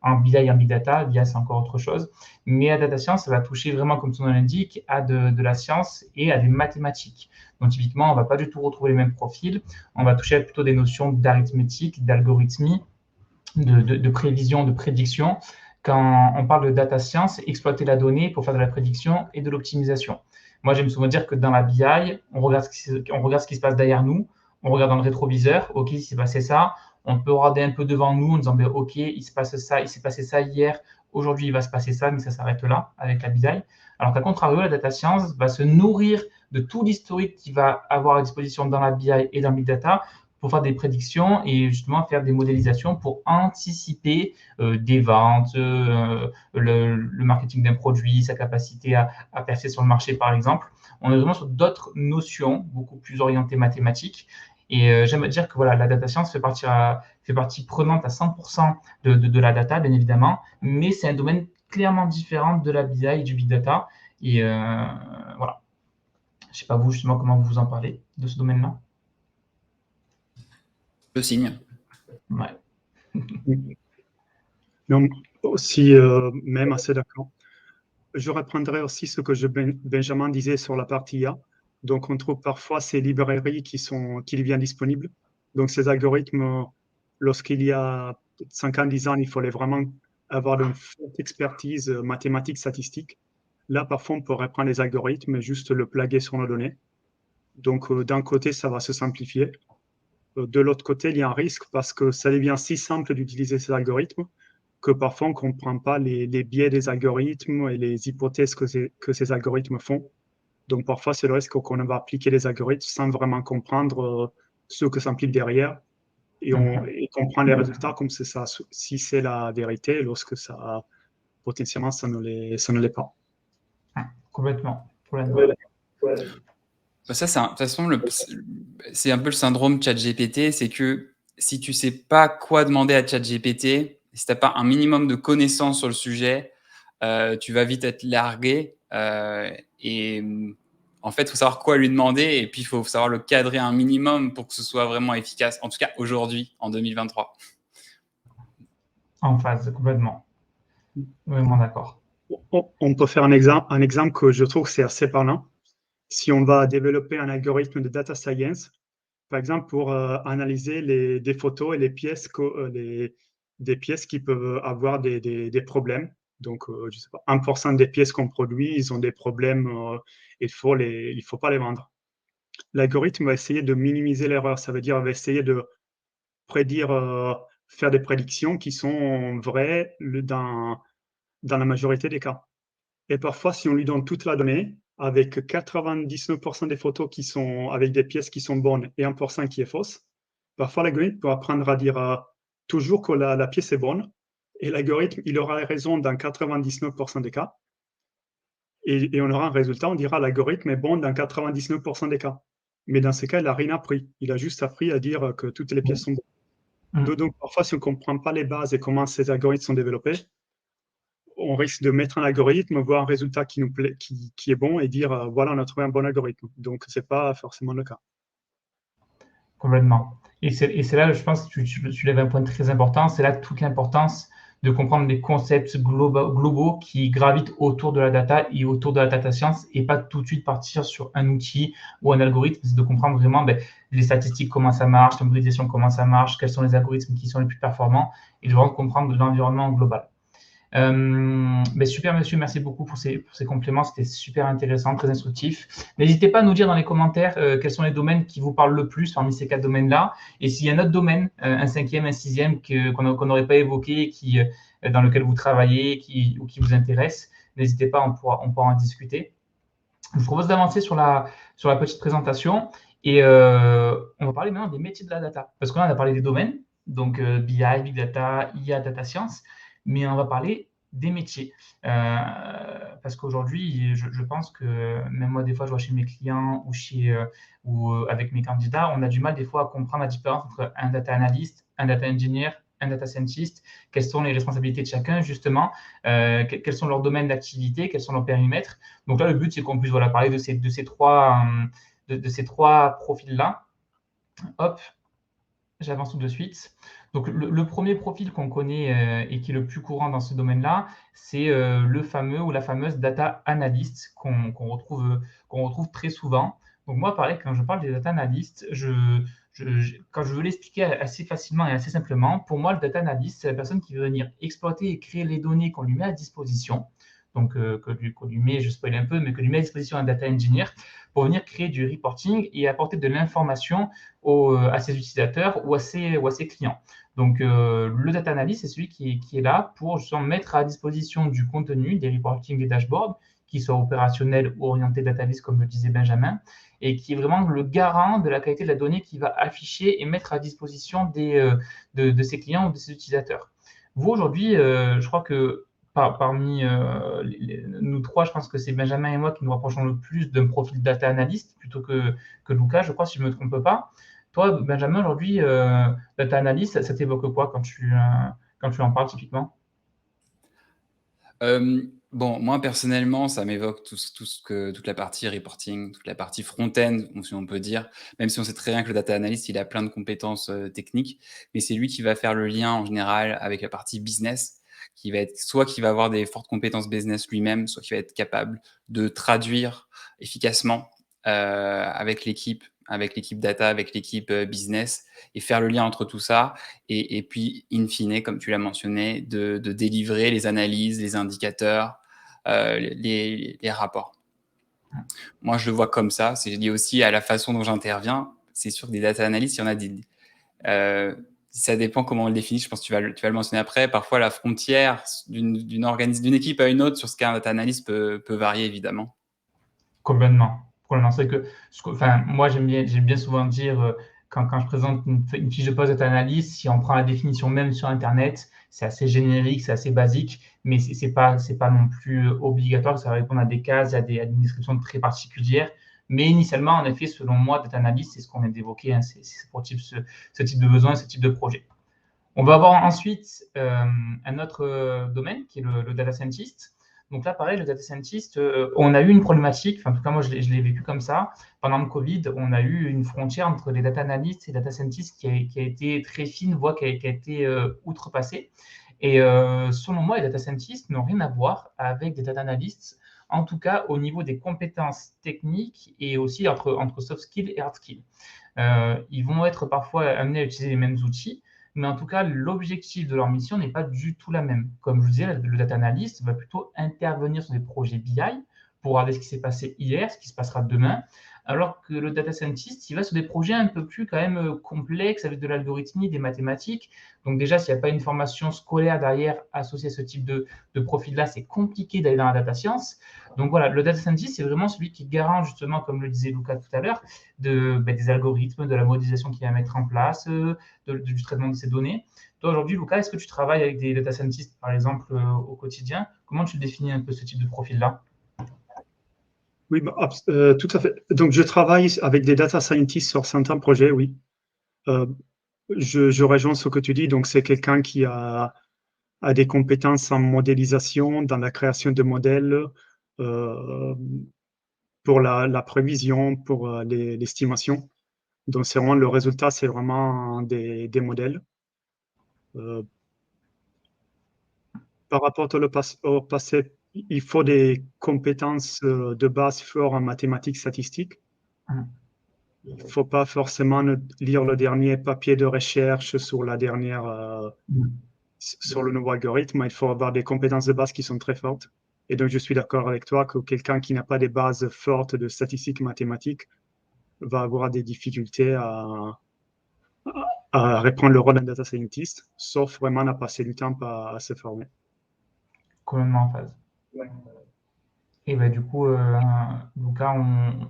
Speaker 1: en BI et en Big Data. BI, c'est encore autre chose. Mais la data science, ça va toucher vraiment, comme son nom l'indique, à de la science et à des mathématiques. Donc, typiquement, on ne va pas du tout retrouver les mêmes profils. On va toucher plutôt des notions d'arithmétique, d'algorithmie, de prévision, de prédiction. Quand on parle de data science, exploiter la donnée pour faire de la prédiction et de l'optimisation. Moi, j'aime souvent dire que dans la BI, on regarde ce qui se passe derrière nous, on regarde dans le rétroviseur, OK, il s'est passé ça. On peut regarder un peu devant nous en disant, OK, il s'est passé ça hier, aujourd'hui, il va se passer ça, mais ça s'arrête là avec la BI. Alors qu'à contrario, la data science va se nourrir de tout l'historique qu'il va avoir à disposition dans la BI et dans le Big Data pour faire des prédictions et justement faire des modélisations pour anticiper des ventes, le marketing d'un produit, sa capacité à percer sur le marché, par exemple. On est vraiment sur d'autres notions beaucoup plus orientées mathématiques. Et j'aime dire que voilà, la data science fait partie prenante à 100% de la data, bien évidemment, mais c'est un domaine clairement différent de la BI et du Big Data. Et voilà. Je ne sais pas vous, justement, comment vous en parlez de ce domaine-là.
Speaker 3: Je signe.
Speaker 1: Ouais.
Speaker 2: Non, aussi, même assez d'accord. Je reprendrai aussi ce que Benjamin disait sur la partie IA. Donc, on trouve parfois ces librairies qui deviennent disponibles. Donc, ces algorithmes, lorsqu'il y a 5 ans, 10 ans, il fallait vraiment avoir une forte expertise mathématique, statistique. Là, parfois, on peut reprendre les algorithmes et juste le plaguer sur nos données. Donc, d'un côté, ça va se simplifier. De l'autre côté, il y a un risque parce que ça devient si simple d'utiliser ces algorithmes que parfois on ne comprend pas les biais des algorithmes et les hypothèses que ces algorithmes font. Donc parfois, c'est le risque qu'on va appliquer les algorithmes sans vraiment comprendre ce que ça implique derrière et qu'on prend les résultats comme c'est ça, si c'est la vérité, lorsque ça, potentiellement, ça ne l'est pas.
Speaker 1: Complètement.
Speaker 3: Ça, de toute façon, c'est un peu le syndrome ChatGPT, c'est que si tu sais pas quoi demander à ChatGPT, si tu n'as pas un minimum de connaissances sur le sujet, tu vas vite être largué. Et en fait, il faut savoir quoi lui demander et puis il faut savoir le cadrer un minimum pour que ce soit vraiment efficace, en tout cas aujourd'hui, en 2023.
Speaker 1: En phase, complètement. Vraiment d'accord.
Speaker 2: On peut faire un exemple que je trouve que c'est assez parlant. Si on va développer un algorithme de data science, par exemple, pour analyser des photos et les pièces, des pièces qui peuvent avoir des problèmes. Donc, je sais pas, 1% des pièces qu'on produit, ils ont des problèmes, il faut pas les vendre. L'algorithme va essayer de minimiser l'erreur. Ça veut dire, va essayer de faire des prédictions qui sont vraies dans la majorité des cas. Et parfois, si on lui donne toute la donnée, avec 99% des photos qui sont avec des pièces qui sont bonnes et 1% qui est fausse, parfois l'algorithme peut apprendre à dire toujours que la pièce est bonne, et l'algorithme, il aura raison dans 99% des cas, et on aura un résultat, on dira l'algorithme est bon dans 99% des cas. Mais dans ce cas, il n'a rien appris. Il a juste appris à dire que toutes les pièces sont bonnes. Donc, parfois, si on ne comprend pas les bases et comment ces algorithmes sont développés, on risque de mettre un algorithme, voir un résultat qui nous plaît, qui est bon et dire voilà, on a trouvé un bon algorithme. Donc, ce n'est pas forcément le cas.
Speaker 1: Complètement. Et c'est là, je pense, que tu lèves un point très important. C'est là toute l'importance de comprendre les concepts globaux qui gravitent autour de la data et autour de la data science et pas tout de suite partir sur un outil ou un algorithme. C'est de comprendre vraiment les statistiques, comment ça marche, la modélisation, comment ça marche, quels sont les algorithmes qui sont les plus performants et de vraiment comprendre l'environnement global. Super monsieur, merci beaucoup pour ces compléments, c'était super intéressant, très instructif. N'hésitez pas à nous dire dans les commentaires quels sont les domaines qui vous parlent le plus parmi ces 4 domaines-là, et s'il y a un autre domaine, un 5e, un 6e qu'on n'aurait pas évoqué, dans lequel vous travaillez ou qui vous intéresse, n'hésitez pas, on pourra en discuter. Je vous propose d'avancer sur la petite présentation et on va parler maintenant des métiers de la data, parce qu'on a parlé des domaines, donc BI, Big Data, IA, Data Science, mais on va parler des métiers. Parce qu'aujourd'hui, je pense que même moi, des fois, je vois chez mes clients ou avec mes candidats, on a du mal des fois à comprendre la différence entre un data analyst, un data engineer, un data scientist, quelles sont les responsabilités de chacun, justement, quels sont leurs domaines d'activité, quels sont leurs périmètres. Donc là, le but, c'est qu'on puisse parler de ces trois profils-là. Hop, j'avance tout de suite. Donc, le premier profil qu'on connaît et qui est le plus courant dans ce domaine-là, c'est le fameux ou la fameuse data analyst qu'on retrouve très souvent. Donc, moi, pareil, quand je parle des data analysts, quand je veux l'expliquer assez facilement et assez simplement, pour moi, le data analyst, c'est la personne qui veut venir exploiter et créer les données qu'on lui met à disposition. Donc, qu'on lui met, je spoil un peu, mais que lui met à disposition un data engineer pour venir créer du reporting et apporter de l'information à ses utilisateurs ou à ses clients. Donc, le data analyst, c'est celui qui est là pour justement mettre à disposition du contenu, des reporting et dashboards, qui soient opérationnels ou orientés data analyst, comme le disait Benjamin, et qui est vraiment le garant de la qualité de la donnée qu'il va afficher et mettre à disposition de ses clients ou de ses utilisateurs. Vous, aujourd'hui, je crois que parmi nous trois, je pense que c'est Benjamin et moi qui nous rapprochons le plus d'un profil data analyst plutôt que Lucas, je crois, si je ne me trompe pas. Toi, Benjamin, aujourd'hui, data analyst, ça t'évoque quoi quand tu en parles typiquement?
Speaker 3: Bon, moi personnellement, ça m'évoque toute la partie reporting, toute la partie front-end, si on peut dire, même si on sait très bien que le data analyst, il a plein de compétences techniques, mais c'est lui qui va faire le lien en général avec la partie business, qui va être soit qui va avoir des fortes compétences business lui-même, soit qui va être capable de traduire efficacement avec l'équipe data, avec l'équipe business, et faire le lien entre tout ça, et puis, in fine, comme tu l'as mentionné, de délivrer les analyses, les indicateurs, les rapports. Moi, je le vois comme ça. C'est lié aussi à la façon dont j'interviens. C'est sûr que des data analysts, il y en a des. Ça dépend comment on le définit. Je pense que tu vas le mentionner après. Parfois, la frontière d'une équipe à une autre sur ce qu'est un data analyst peut varier, évidemment.
Speaker 1: Complètement. Complètement. C'est que, enfin, moi, j'aime bien souvent dire, quand je présente une fiche de poste data analyst, si on prend la définition même sur Internet, c'est assez générique, c'est assez basique, mais c'est pas non plus obligatoire, ça va répondre à des cases, à des descriptions très particulières. Mais initialement, en effet, selon moi, data analyst, c'est ce qu'on vient d'évoquer, hein, c'est pour ce type de besoin, ce type de projet. On va avoir ensuite un autre domaine qui est le data scientist. Donc là, pareil, le data scientist, on a eu une problématique, enfin, en tout cas, moi, je l'ai vécu comme ça. Pendant le Covid, on a eu une frontière entre les data analysts et data scientists qui a été très fine, voire qui a été outrepassée. Et selon moi, les data scientists n'ont rien à voir avec des data analysts, en tout cas au niveau des compétences techniques et aussi entre soft skills et hard skills. Ils vont être parfois amenés à utiliser les mêmes outils, mais en tout cas, l'objectif de leur mission n'est pas du tout la même. Comme je vous disais, le data analyst va plutôt intervenir sur des projets BI pour regarder ce qui s'est passé hier, ce qui se passera demain, alors que le data scientist, il va sur des projets un peu plus quand même complexes avec de l'algorithmie, des mathématiques. Donc déjà, s'il n'y a pas une formation scolaire derrière associée à ce type de profil-là, c'est compliqué d'aller dans la data science. Donc voilà, le data scientist, c'est vraiment celui qui garant justement, comme le disait Lucas tout à l'heure, des algorithmes, de la modélisation qu'il va mettre en place, du traitement de ces données. Toi, aujourd'hui, Lucas, est-ce que tu travailles avec des data scientists, par exemple, au quotidien? Comment tu définis un peu ce type de profil-là?
Speaker 2: Oui, tout à fait. Donc, je travaille avec des data scientists sur certains projets, oui. Je rejoins ce que tu dis. Donc, c'est quelqu'un qui a des compétences en modélisation, dans la création de modèles, pour la prévision, pour l'estimation. Donc, c'est vraiment le résultat, c'est vraiment des modèles. Par rapport au passé, il faut des compétences de base fortes en mathématiques statistiques. Il ne faut pas forcément lire le dernier papier de recherche sur la dernière, sur le nouveau algorithme. Il faut avoir des compétences de base qui sont très fortes. Et donc, je suis d'accord avec toi que quelqu'un qui n'a pas des bases fortes de statistiques mathématiques va avoir des difficultés à reprendre le rôle d'un data scientist, sauf vraiment à passer du temps à se former.
Speaker 1: Complètement en phase. Ouais. Et bah, du coup, Lucas,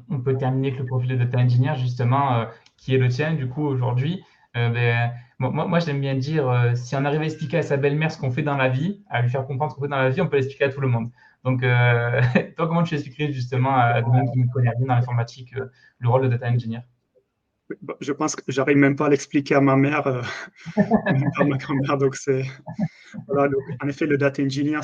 Speaker 1: on peut terminer avec le profil de data engineer, justement, qui est le tien, du coup, aujourd'hui. Moi, j'aime bien dire, si on arrive à expliquer à sa belle-mère ce qu'on fait dans la vie, à lui faire comprendre ce qu'on fait dans la vie, on peut l'expliquer à tout le monde. Donc, toi, comment tu expliquerais justement à quelqu'un qui ne connaît rien dans l'informatique, le rôle de data engineer?
Speaker 2: Je pense que j'arrive même pas à l'expliquer à ma mère, même pas à ma grand-mère. Donc, voilà, donc, en effet, le data engineer,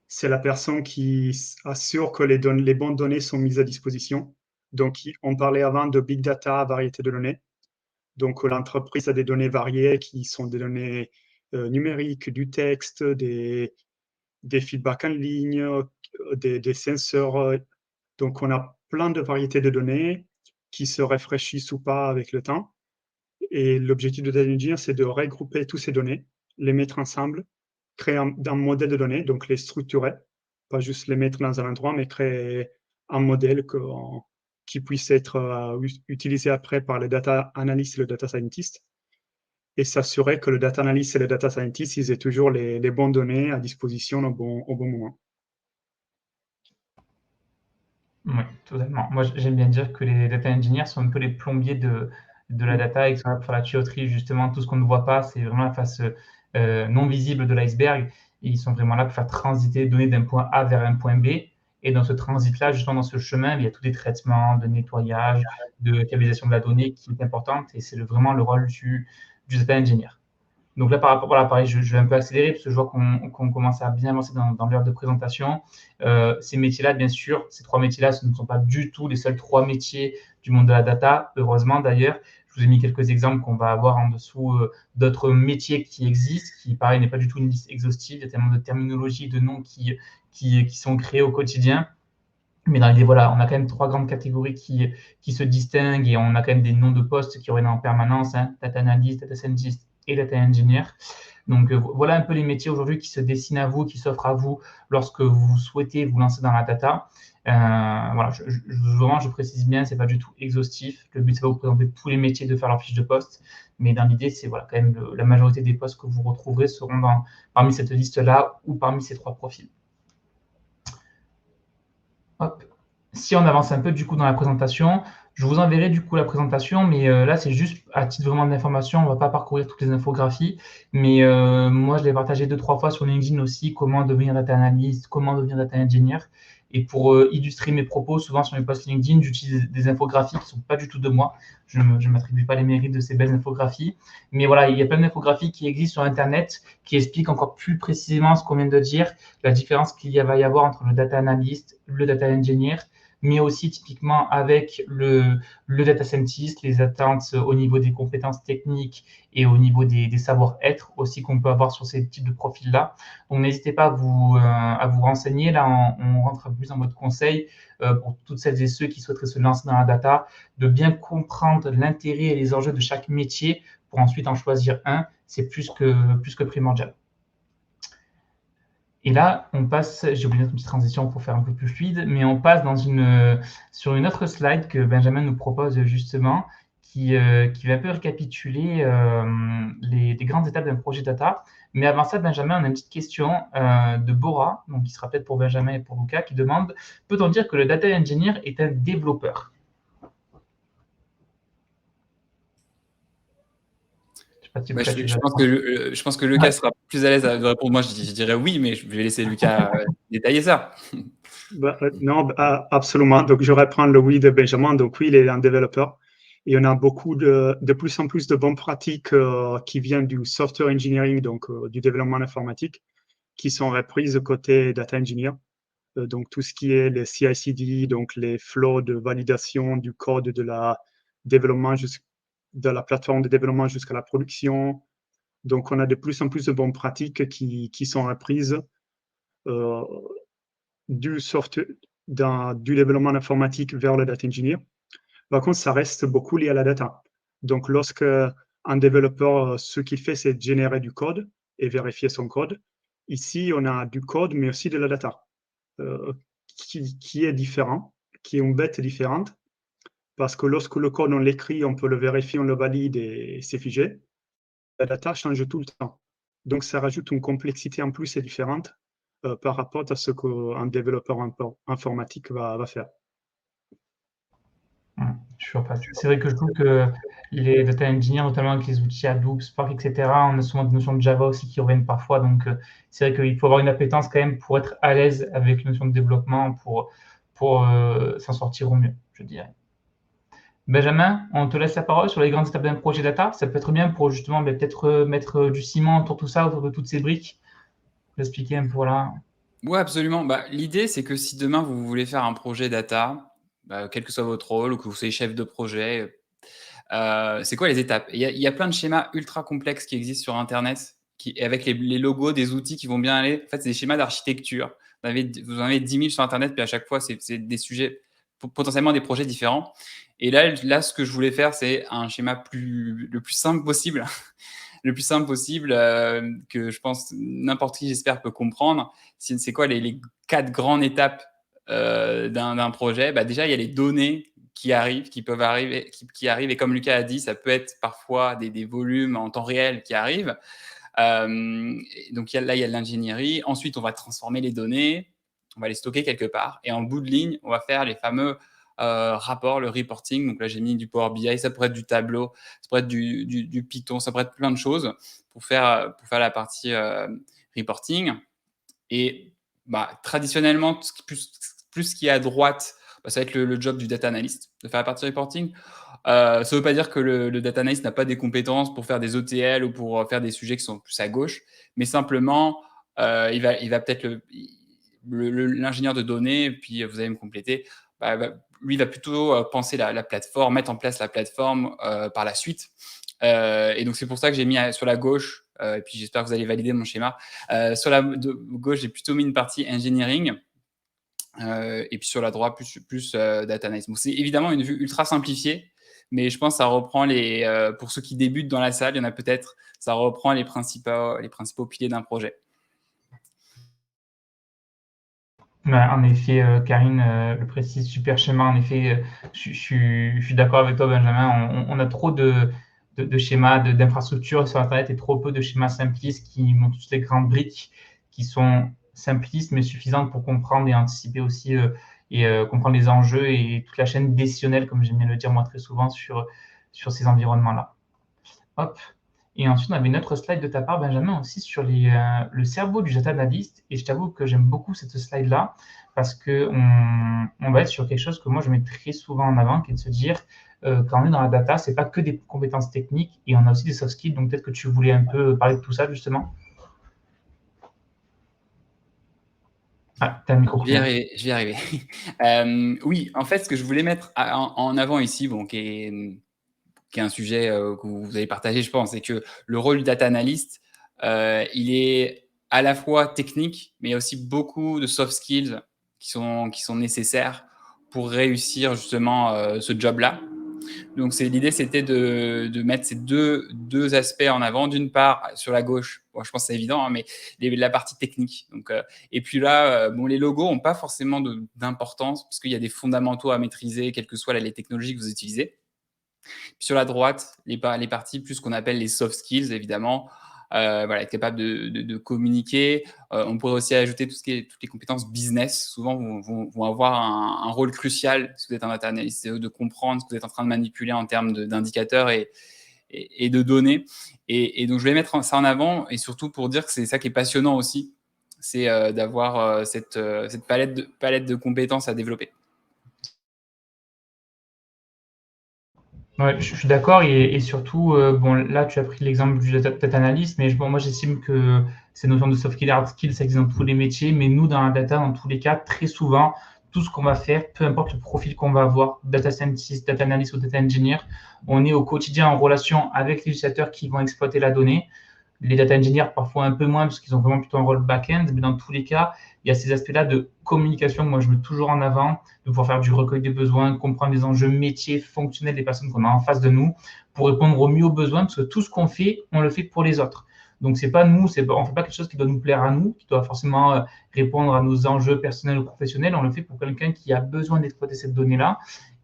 Speaker 2: c'est la personne qui assure que les bonnes données sont mises à disposition. Donc, on parlait avant de big data, variété de données. Donc, l'entreprise a des données variées qui sont des données numériques, du texte, des feedbacks en ligne, des sensors. Donc, on a plein de variétés de données qui se rafraîchissent ou pas avec le temps. Et l'objectif de data engineer, c'est de regrouper toutes ces données, les mettre ensemble, créer un modèle de données, donc les structurer, pas juste les mettre dans un endroit, mais créer un modèle qui puisse être utilisé après par les data analysts et les data scientists. et s'assurer que le data analyst et le data scientist, ils aient toujours les bonnes données à disposition au bon moment.
Speaker 1: Oui, totalement. Moi, j'aime bien dire que les data engineers sont un peu les plombiers de la data et qui sont là pour faire la tuyauterie, justement, tout ce qu'on ne voit pas, c'est vraiment la face non visible de l'iceberg. Et ils sont vraiment là pour faire transiter les données d'un point A vers un point B. Et dans ce transit-là, justement, dans ce chemin, il y a tous les traitements de nettoyage, de fiabilisation de la donnée qui est importante. Et c'est vraiment le rôle du data engineer. Donc là, par rapport, voilà, pareil, je vais un peu accélérer parce que je vois qu'on commence à bien avancer dans l'heure de présentation. Ces métiers-là, bien sûr, ces 3 métiers-là, ce ne sont pas du tout les seuls 3 métiers du monde de la data, heureusement d'ailleurs. Je vous ai mis quelques exemples qu'on va avoir en dessous d'autres métiers qui existent, qui, pareil, n'est pas du tout une liste exhaustive. Il y a tellement de terminologies, de noms qui sont créés au quotidien. Mais dans l'idée, voilà, on a quand même 3 grandes catégories qui se distinguent et on a quand même des noms de postes qui reviennent en permanence, hein, data analyst, data scientist et data engineer. Donc voilà un peu les métiers aujourd'hui qui se dessinent à vous, qui s'offrent à vous lorsque vous souhaitez vous lancer dans la data. Voilà, vraiment, je précise bien, c'est pas du tout exhaustif. Le but, c'est pas de vous présenter tous les métiers, de faire leur fiche de poste, mais dans l'idée, c'est voilà, quand même la majorité des postes que vous retrouverez seront parmi cette liste-là ou parmi ces 3 profils. Hop. Si on avance un peu du coup dans la présentation, je vous enverrai du coup la présentation, mais là c'est juste à titre vraiment d'information, on ne va pas parcourir toutes les infographies, mais moi je l'ai partagé 2-3 fois sur LinkedIn aussi, comment devenir data analyst, comment devenir data engineer. Et pour illustrer mes propos, souvent sur mes posts LinkedIn, j'utilise des infographies qui ne sont pas du tout de moi. Je ne m'attribue pas les mérites de ces belles infographies. Mais voilà, il y a plein d'infographies qui existent sur Internet qui expliquent encore plus précisément ce qu'on vient de dire, la différence qu'il va y avoir entre le data analyst, le data engineer, mais aussi typiquement avec le data scientist, les attentes au niveau des compétences techniques et au niveau des savoir-être aussi qu'on peut avoir sur ces types de profils-là. Donc n'hésitez pas à vous renseigner. Là, on rentre plus en mode conseil pour toutes celles et ceux qui souhaiteraient se lancer dans la data, de bien comprendre l'intérêt et les enjeux de chaque métier pour ensuite en choisir un. C'est plus que primordial. Et là, on passe, j'ai oublié une petite transition pour faire un peu plus fluide, mais on passe sur une autre slide que Benjamin nous propose justement, qui va un peu récapituler les grandes étapes d'un projet data. Mais avant ça, Benjamin, on a une petite question de Bora, donc qui sera peut-être pour Benjamin et pour Lucas, qui demande: peut-on dire que le data engineer est un développeur?
Speaker 3: Je pense que Lucas sera plus à l'aise de répondre. Moi, je dirais oui, mais je vais laisser Lucas détailler ça.
Speaker 2: Non, absolument. Donc, je reprends le oui de Benjamin. Donc, oui, il est un développeur. Et on a beaucoup de plus en plus de bonnes pratiques qui viennent du software engineering, donc du développement informatique, qui sont reprises côté data engineer. Donc, tout ce qui est les CI/CD, donc les flows de validation du code de la développement de la plateforme de développement jusqu'à la production. Donc, on a de plus en plus de bonnes pratiques qui sont reprises du développement informatique vers le data engineer. Par contre, ça reste beaucoup lié à la data. Donc, lorsque un développeur, ce qu'il fait, c'est générer du code et vérifier son code. Ici, on a du code, mais aussi de la data, qui est différent, qui est une bête différente, parce que lorsque le code, on l'écrit, on peut le vérifier, on le valide et c'est figé. La data change tout le temps. Donc, ça rajoute une complexité en plus et différente par rapport à ce qu'un développeur informatique va faire.
Speaker 1: C'est vrai que je trouve que les data engineers, notamment avec les outils Hadoop, Spark, etc., on a souvent des notions de Java aussi qui reviennent parfois. Donc, c'est vrai qu'il faut avoir une appétence quand même pour être à l'aise avec les notions de développement pour s'en sortir au mieux, je dirais. Benjamin, on te laisse la parole sur les grandes étapes d'un projet data. Ça peut être bien pour justement peut-être mettre du ciment autour de tout ça, autour de toutes ces briques. Expliquer un peu, voilà.
Speaker 3: Oui, absolument. L'idée, c'est que si demain, vous voulez faire un projet data, quel que soit votre rôle, ou que vous soyez chef de projet, c'est quoi les étapes? Il y a plein de schémas ultra complexes qui existent sur Internet, avec les logos des outils qui vont bien aller. En fait, c'est des schémas d'architecture. Vous en avez 10 000 sur Internet, puis à chaque fois, c'est des sujets, potentiellement des projets différents. Et là, ce que je voulais faire, c'est un schéma le plus simple possible, le plus simple possible, que je pense n'importe qui, j'espère, peut comprendre. C'est quoi les 4 grandes étapes d'un projet? Déjà, il y a les données qui arrivent, qui arrivent. Et comme Lucas a dit, ça peut être parfois des volumes en temps réel qui arrivent. Donc là, il y a de l'ingénierie. Ensuite, on va transformer les données, on va les stocker quelque part. Et en bout de ligne, on va faire les fameux rapports, le reporting. Donc là, j'ai mis du Power BI, ça pourrait être du Tableau, ça pourrait être du Python, ça pourrait être plein de choses pour faire la partie reporting. Et traditionnellement, plus ce qui est à droite, ça va être le job du data analyst, de faire la partie reporting. Ça ne veut pas dire que le data analyst n'a pas des compétences pour faire des ETL ou pour faire des sujets qui sont plus à gauche, mais simplement, il va peut-être l'ingénieur de données, puis vous allez me compléter, lui, il va plutôt penser la plateforme, mettre en place la plateforme par la suite. Et donc, c'est pour ça que j'ai mis sur la gauche, et puis j'espère que vous allez valider mon schéma. Sur la gauche, j'ai plutôt mis une partie engineering. Et puis sur la droite, plus data analysis. Bon, c'est évidemment une vue ultra simplifiée, mais je pense que ça reprend pour ceux qui débutent dans la salle, il y en a peut-être, ça reprend les principaux piliers d'un projet.
Speaker 1: En effet, Karine le précise, super schéma. En effet, je suis d'accord avec toi, Benjamin. On a trop de schémas, d'infrastructures sur Internet et trop peu de schémas simplistes qui montrent toutes les grandes briques qui sont simplistes mais suffisantes pour comprendre et anticiper aussi comprendre les enjeux et toute la chaîne décisionnelle, comme j'aime bien le dire moi très souvent, sur ces environnements-là. Hop. Et ensuite, on avait une autre slide de ta part, Benjamin, aussi sur le cerveau du data analyst. Et je t'avoue que j'aime beaucoup cette slide-là parce qu'on va être sur quelque chose que moi, je mets très souvent en avant, qui est de se dire, quand on est dans la data, ce n'est pas que des compétences techniques et on a aussi des soft skills. Donc, peut-être que tu voulais un peu parler de tout ça, justement. Ah, tu as le micro.
Speaker 3: Je vais y arriver. Oui, en fait, ce que je voulais mettre en avant ici, qui est un sujet que vous avez partagé, je pense, c'est que le rôle du data analyst, il est à la fois technique, mais il y a aussi beaucoup de soft skills qui sont nécessaires pour réussir justement ce job-là. Donc l'idée, c'était de mettre ces deux aspects en avant. D'une part, sur la gauche, je pense que c'est évident, hein, mais la partie technique. Donc, et puis là, les logos n'ont pas forcément d'importance parce qu'il y a des fondamentaux à maîtriser, quelles que soient les technologies que vous utilisez. Puis sur la droite, les parties plus qu'on appelle les soft skills, évidemment. Être capable de communiquer. On pourrait aussi ajouter toutes les compétences business. Souvent, vont avoir un rôle crucial si vous êtes un data analyst, de comprendre ce que vous êtes en train de manipuler en termes d'indicateurs et de données. Et donc, je vais mettre ça en avant et surtout pour dire que c'est ça qui est passionnant aussi, c'est d'avoir cette palette de compétences à développer.
Speaker 1: Ouais, je suis d'accord et surtout, là, tu as pris l'exemple du data analyst, mais moi, j'estime que ces notions de soft skills, hard skills, ça existe dans tous les métiers, mais nous, dans la data, dans tous les cas, très souvent, tout ce qu'on va faire, peu importe le profil qu'on va avoir, data scientist, data analyst ou data engineer, on est au quotidien en relation avec les utilisateurs qui vont exploiter la donnée. Les data engineers, parfois un peu moins, parce qu'ils ont vraiment plutôt un rôle back-end, mais dans tous les cas, il y a ces aspects-là de communication que moi, je mets toujours en avant, de pouvoir faire du recueil des besoins, comprendre les enjeux métiers, fonctionnels des personnes qu'on a en face de nous, pour répondre au mieux aux besoins, parce que tout ce qu'on fait, on le fait pour les autres. Donc, c'est pas nous, on ne fait pas quelque chose qui doit nous plaire à nous, qui doit forcément répondre à nos enjeux personnels ou professionnels, on le fait pour quelqu'un qui a besoin d'exploiter cette donnée-là.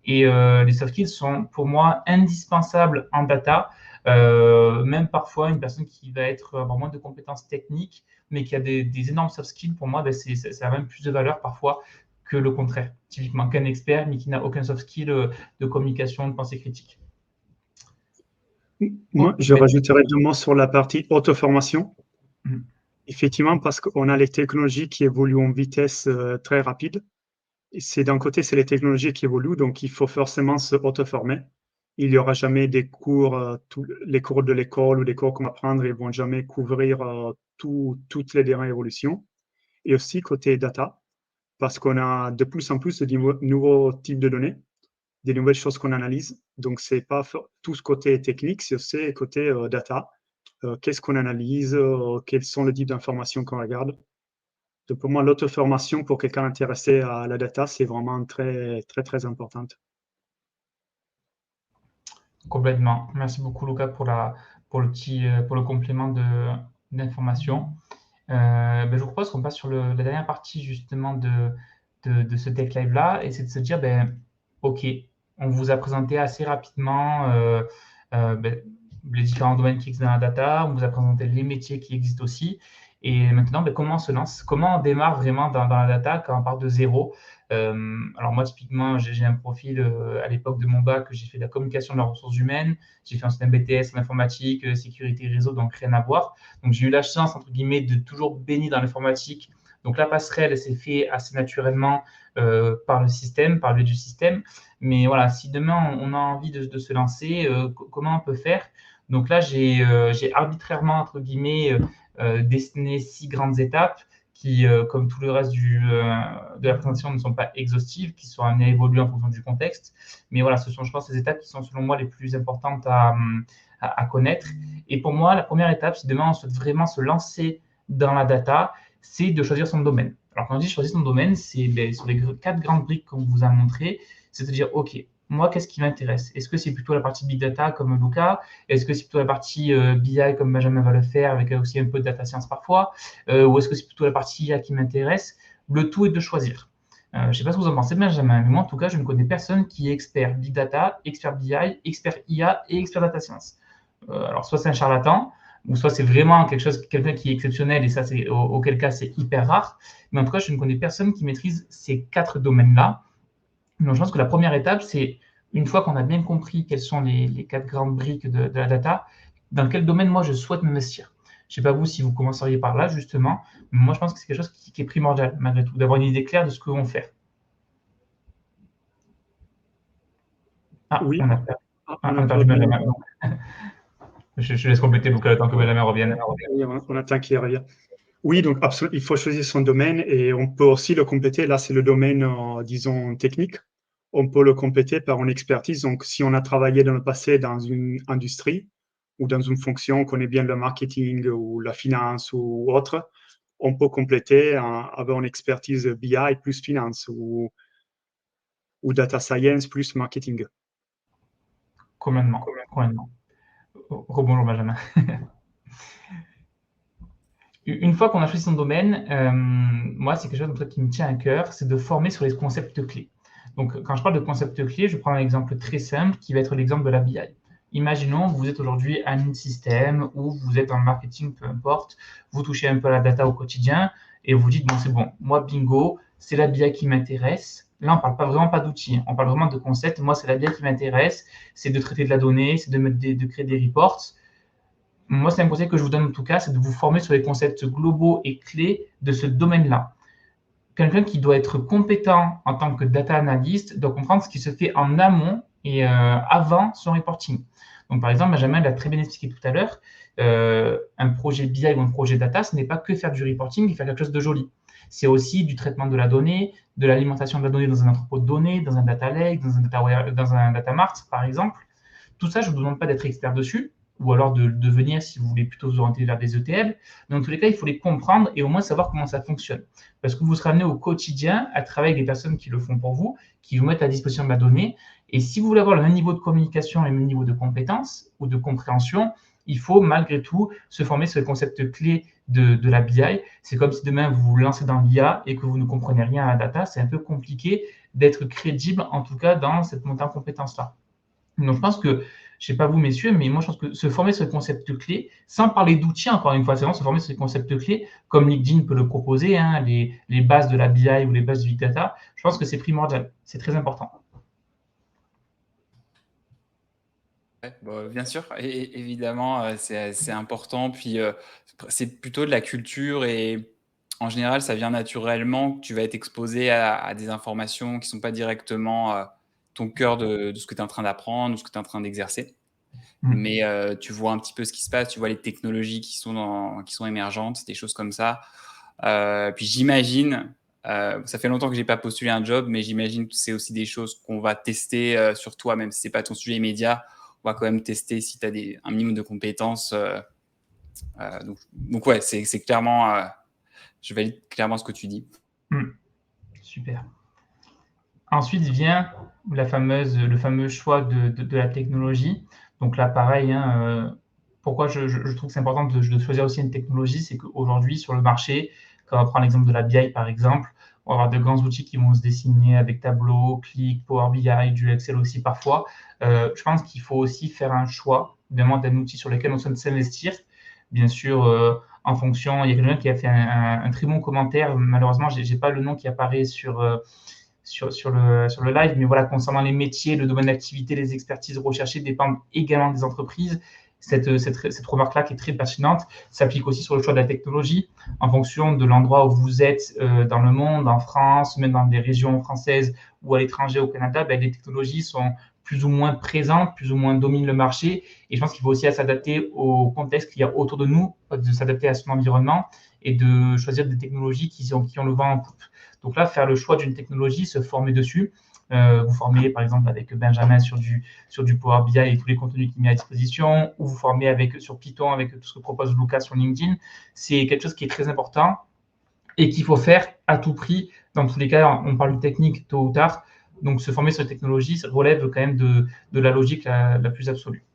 Speaker 1: Et les soft skills sont, pour moi, indispensables en data. Même parfois, une personne qui va avoir moins de compétences techniques, mais qui a des énormes soft skills, pour moi, ça a même plus de valeur parfois que le contraire. Typiquement, qu'un expert, mais qui n'a aucun soft skill de communication, de pensée critique.
Speaker 2: Moi, je rajouterais deux mots sur la partie auto-formation. Effectivement, parce qu'on a les technologies qui évoluent en vitesse très rapide. D'un côté, c'est les technologies qui évoluent, donc il faut forcément se auto-former. Il n'y aura jamais des cours, les cours de l'école ou les cours qu'on va prendre, ils ne vont jamais couvrir toutes les dernières évolutions. Et aussi côté data, parce qu'on a de plus en plus de nouveaux types de données, des nouvelles choses qu'on analyse. Donc, ce n'est pas tout ce côté technique, c'est aussi côté data. Qu'est-ce qu'on analyse, quels sont les types d'informations qu'on regarde. Donc, pour moi, l'auto-formation pour quelqu'un intéressé à la data, c'est vraiment très, très, très importante.
Speaker 1: Complètement. Merci beaucoup, Lucas, pour le complément d'information. Je vous propose qu'on passe sur la dernière partie justement de ce Tech Live-là, et c'est de se dire, OK, on vous a présenté assez rapidement les différents domaines qui existent dans la data, on vous a présenté les métiers qui existent aussi. Et maintenant, comment on se lance? Comment on démarre vraiment dans la data quand on part de zéro? Alors moi, typiquement, j'ai un profil à l'époque de mon bac, j'ai fait de la communication de la ressources humaines, j'ai fait ensuite un BTS en informatique, sécurité réseau, donc rien à voir. Donc j'ai eu la chance, entre guillemets, de toujours baigner dans l'informatique. Donc la passerelle s'est fait assez naturellement par le système, par le biais du système. Mais voilà, si demain on a envie de se lancer, comment on peut faire? Donc là, j'ai arbitrairement, entre guillemets, dessiné 6 grandes étapes qui, comme tout le reste de la présentation, ne sont pas exhaustives, qui sont amenées à évoluer en fonction du contexte. Mais voilà, ce sont, je pense, ces étapes qui sont, selon moi, les plus importantes à connaître. Et pour moi, la première étape, si demain on souhaite vraiment se lancer dans la data, c'est de choisir son domaine. Alors, quand on dit choisir son domaine, c'est sur les 4 grandes briques qu'on vous a montrées, c'est de dire, OK, moi, qu'est-ce qui m'intéresse? Est-ce que c'est plutôt la partie Big Data comme Luca? Est-ce que c'est plutôt la partie BI comme Benjamin va le faire, avec aussi un peu de data science parfois? Ou est-ce que c'est plutôt la partie IA qui m'intéresse? Le tout est de choisir. Je ne sais pas ce que vous en pensez, Benjamin, mais moi, en tout cas, je ne connais personne qui est expert Big Data, expert BI, expert IA et expert data science. Alors, soit c'est un charlatan, ou soit c'est vraiment quelqu'un qui est exceptionnel, et ça, auquel cas, c'est hyper rare. Mais en tout cas, je ne connais personne qui maîtrise ces 4 domaines-là. Donc, je pense que la première étape, c'est une fois qu'on a bien compris quelles sont les 4 grandes briques de la data, dans quel domaine moi je souhaite m'investir. Je ne sais pas vous si vous commenceriez par là, justement, mais moi je pense que c'est quelque chose qui est primordial, malgré tout, d'avoir une idée claire de ce que l'on fait. Ah,
Speaker 2: Oui.
Speaker 1: on a perdu Benjamin. Je laisse compléter Luca le temps que Benjamin revienne.
Speaker 2: Oui, on attend qu'il revient. Oui, donc absolument, il faut choisir son domaine et on peut aussi le compléter. Là, c'est le domaine, disons, technique. On peut le compléter par une expertise. Donc, si on a travaillé dans le passé dans une industrie ou dans une fonction, on connaît bien le marketing ou la finance ou autre, on peut compléter avec une expertise BI plus finance ou data science plus marketing.
Speaker 1: Complètement. Rebonjour Benjamin. Une fois qu'on a choisi son domaine, moi, c'est quelque chose qui me tient à cœur, c'est de former sur les concepts clés. Donc, quand je parle de concepts clés, je prends un exemple très simple qui va être l'exemple de la BI. Imaginons que vous êtes aujourd'hui un système ou vous êtes dans le marketing, peu importe, vous touchez un peu à la data au quotidien et vous dites, bon, c'est bon, moi, bingo, c'est la BI qui m'intéresse. Là, on ne parle pas vraiment pas d'outils, on parle vraiment de concepts. Moi, c'est la BI qui m'intéresse, c'est de traiter de la donnée, c'est de créer des reports. Moi, c'est un conseil que je vous donne en tout cas, c'est de vous former sur les concepts globaux et clés de ce domaine-là. Quelqu'un qui doit être compétent en tant que data analyst doit comprendre ce qui se fait en amont et avant son reporting. Donc, par exemple, Benjamin l'a très bien expliqué tout à l'heure, un projet BI ou un projet data, ce n'est pas que faire du reporting et faire quelque chose de joli. C'est aussi du traitement de la donnée, de l'alimentation de la donnée dans un entrepôt de données, dans un data lake, dans un data mart, par exemple. Tout ça, je ne vous demande pas d'être expert dessus, ou alors de devenir si vous voulez plutôt vous orienter vers des ETL. Mais dans tous les cas, il faut les comprendre et au moins savoir comment ça fonctionne. Parce que vous serez amené au quotidien à travailler avec des personnes qui le font pour vous, qui vous mettent à disposition de la donnée. Et si vous voulez avoir le même niveau de communication et le même niveau de compétence ou de compréhension, il faut malgré tout se former sur les concepts clés de la BI. C'est comme si demain vous vous lancez dans l'IA et que vous ne comprenez rien à la data. C'est un peu compliqué d'être crédible, en tout cas dans cette montée en compétences-là. Donc je pense que, je ne sais pas vous, messieurs, mais moi, je pense que se former sur les concepts clés, sans parler d'outils, encore une fois, c'est vraiment se former sur les concepts clés, comme LinkedIn peut le proposer, hein, les bases de la BI ou les bases du Big Data, je pense que c'est primordial, c'est très important.
Speaker 3: Ouais, bon, bien sûr, et évidemment, c'est important. Puis, c'est plutôt de la culture et en général, ça vient naturellement que tu vas être exposé à des informations qui ne sont pas directement ton cœur de ce que tu es en train d'apprendre ou ce que tu es en train d'exercer. Mais tu vois un petit peu ce qui se passe, tu vois les technologies qui sont émergentes, des choses comme ça. Puis j'imagine, ça fait longtemps que je n'ai pas postulé un job, mais j'imagine que c'est aussi des choses qu'on va tester sur toi, même si ce n'est pas ton sujet immédiat. On va quand même tester si tu as un minimum de compétences. Donc ouais, c'est clairement, je valide clairement ce que tu dis.
Speaker 1: Super. Ensuite vient le fameux choix de la technologie. Donc là, pareil, pourquoi je trouve que c'est important de choisir aussi une technologie, c'est qu'aujourd'hui, sur le marché, quand on prend l'exemple de la BI, par exemple, On va avoir de grands outils qui vont se dessiner avec Tableau, Qlik, Power BI, du Excel aussi parfois. Je pense qu'il faut aussi faire un choix, évidemment, d'un outil sur lequel on souhaite s'investir. Bien sûr, en fonction, il y a quelqu'un qui a fait un très bon commentaire. Malheureusement, je n'ai pas le nom qui apparaît sur le live, mais voilà, concernant les métiers, le domaine d'activité, les expertises recherchées dépendent également des entreprises. Cette remarque-là qui est très pertinente s'applique aussi sur le choix de la technologie en fonction de l'endroit où vous êtes dans le monde, en France, même dans des régions françaises ou à l'étranger au Canada, les technologies sont plus ou moins présentes, plus ou moins dominent le marché. Et je pense qu'il faut aussi s'adapter au contexte qu'il y a autour de nous, de s'adapter à son environnement et de choisir des technologies qui ont le vent en poupe. Donc là, faire le choix d'une technologie, se former dessus. Vous formez par exemple avec Benjamin sur du Power BI et tous les contenus qu'il met à disposition, ou vous formez sur Python avec tout ce que propose Lucas sur LinkedIn. C'est quelque chose qui est très important et qu'il faut faire à tout prix. Dans tous les cas, on parle de technique tôt ou tard. Donc, se former sur les technologies, ça relève quand même de la logique la plus absolue.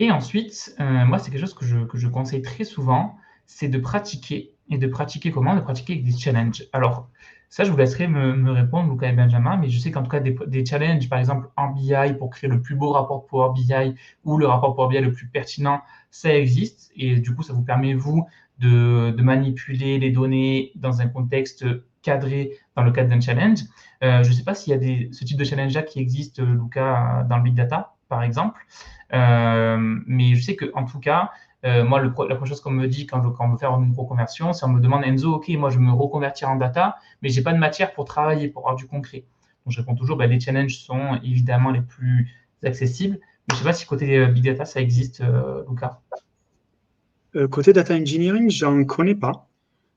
Speaker 1: Et ensuite, moi, c'est quelque chose que je conseille très souvent, c'est de pratiquer. Et de pratiquer comment? De pratiquer avec des challenges. Alors, ça, je vous laisserai me répondre, Lucas et Benjamin, mais je sais qu'en tout cas, des challenges, par exemple, en BI, pour créer le plus beau rapport Power BI ou le rapport Power BI le plus pertinent, ça existe. Et du coup, ça vous permet, vous, de manipuler les données dans un contexte cadré dans le cadre d'un challenge. Je ne sais pas s'il y a ce type de challenge-là qui existe, Lucas, dans le Big Data, par exemple. Mais je sais qu'en tout cas, moi, la première chose qu'on me dit quand on veut faire une reconversion, c'est on me demande, Enzo, OK, moi, je veux me reconvertir en data, mais je n'ai pas de matière pour travailler, pour avoir du concret. Donc, je réponds toujours, les challenges sont évidemment les plus accessibles. Mais je ne sais pas si côté Big Data, ça existe, Lucas.
Speaker 2: Côté data engineering, j'en connais pas.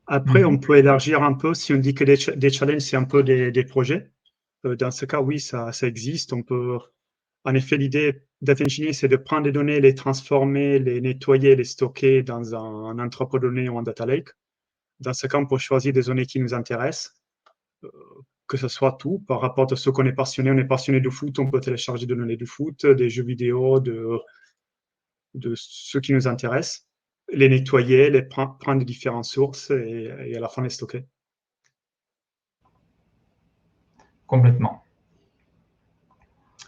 Speaker 2: Après, on peut élargir un peu si on dit que des challenges, c'est un peu des projets. Dans ce cas, oui, ça existe. On peut. En effet, l'idée data engineering, c'est de prendre des données, les transformer, les nettoyer, les stocker dans un entrepôt de données ou un data lake. Dans ce cas, on peut choisir des données qui nous intéressent, que ce soit tout. Par rapport à ce qu'on est passionné, on est passionné de foot, on peut télécharger des données du foot, des jeux vidéo, de ce qui nous intéresse, les nettoyer, les prendre de différentes sources et à la fin les stocker.
Speaker 1: Complètement.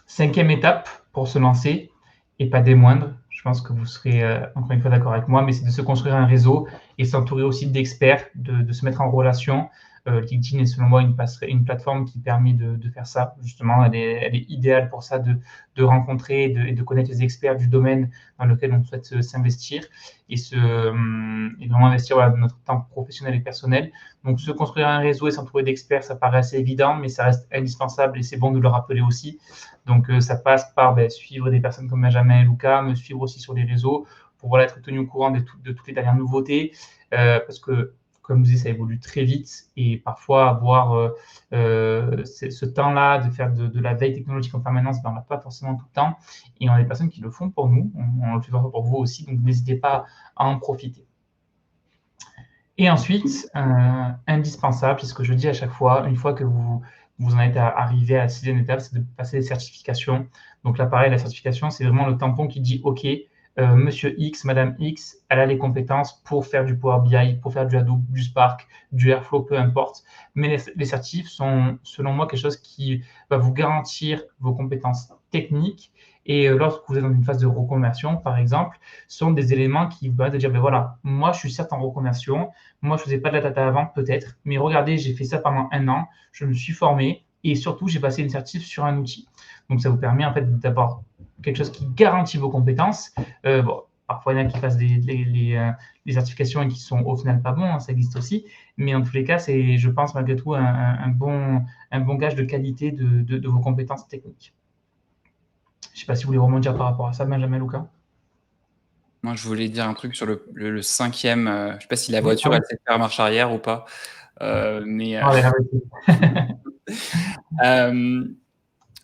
Speaker 1: 5e étape pour se lancer, et pas des moindres, je pense que vous serez encore une fois d'accord avec moi, mais c'est de se construire un réseau et s'entourer aussi d'experts, de se mettre en relation. LinkedIn est selon moi une plateforme qui permet de faire ça. Justement, elle est idéale pour ça, de rencontrer et de connaître les experts du domaine dans lequel on souhaite s'investir et vraiment investir notre temps professionnel et personnel. Donc, se construire un réseau et s'entourer d'experts, ça paraît assez évident, mais ça reste indispensable et c'est bon de le rappeler aussi. Donc, ça passe par suivre des personnes comme Benjamin et Lucas, me suivre aussi sur les réseaux pour être tenu au courant de toutes les dernières nouveautés. Parce que, comme je disais, ça évolue très vite et parfois avoir ce temps-là de faire de la veille technologique en permanence, on n'a pas forcément tout le temps. Et on a des personnes qui le font pour nous, on le fait pour vous aussi, donc n'hésitez pas à en profiter. Et ensuite, indispensable, c'est ce que je dis à chaque fois, une fois que vous en êtes arrivé à la 6e étape, c'est de passer les certifications. Donc là, pareil, la certification, c'est vraiment le tampon qui dit, OK, Monsieur X, Madame X, elle a les compétences pour faire du Power BI, pour faire du Hadoop, du Spark, du Airflow, peu importe. Mais les certifs sont, selon moi, quelque chose qui va vous garantir vos compétences techniques. Et lorsque vous êtes dans une phase de reconversion, par exemple, sont des éléments qui vont dire, voilà, moi, je suis certes en reconversion, moi, je ne faisais pas de la data avant, peut-être, mais regardez, j'ai fait ça pendant 1 an, je me suis formé et surtout, j'ai passé une certif sur un outil. Donc, ça vous permet en fait d'avoir quelque chose qui garantit vos compétences. Parfois, il y en a qui passent les certifications et qui sont au final pas bons, hein, ça existe aussi. Mais en tous les cas, c'est, je pense, malgré tout, un bon gage de qualité de vos compétences techniques. Je ne sais pas si vous voulez rebondir par rapport à ça, Benjamin, Lucas.
Speaker 3: Moi, je voulais dire un truc sur le 5e. Je ne sais pas si la voiture, elle sait faire marche arrière ou pas.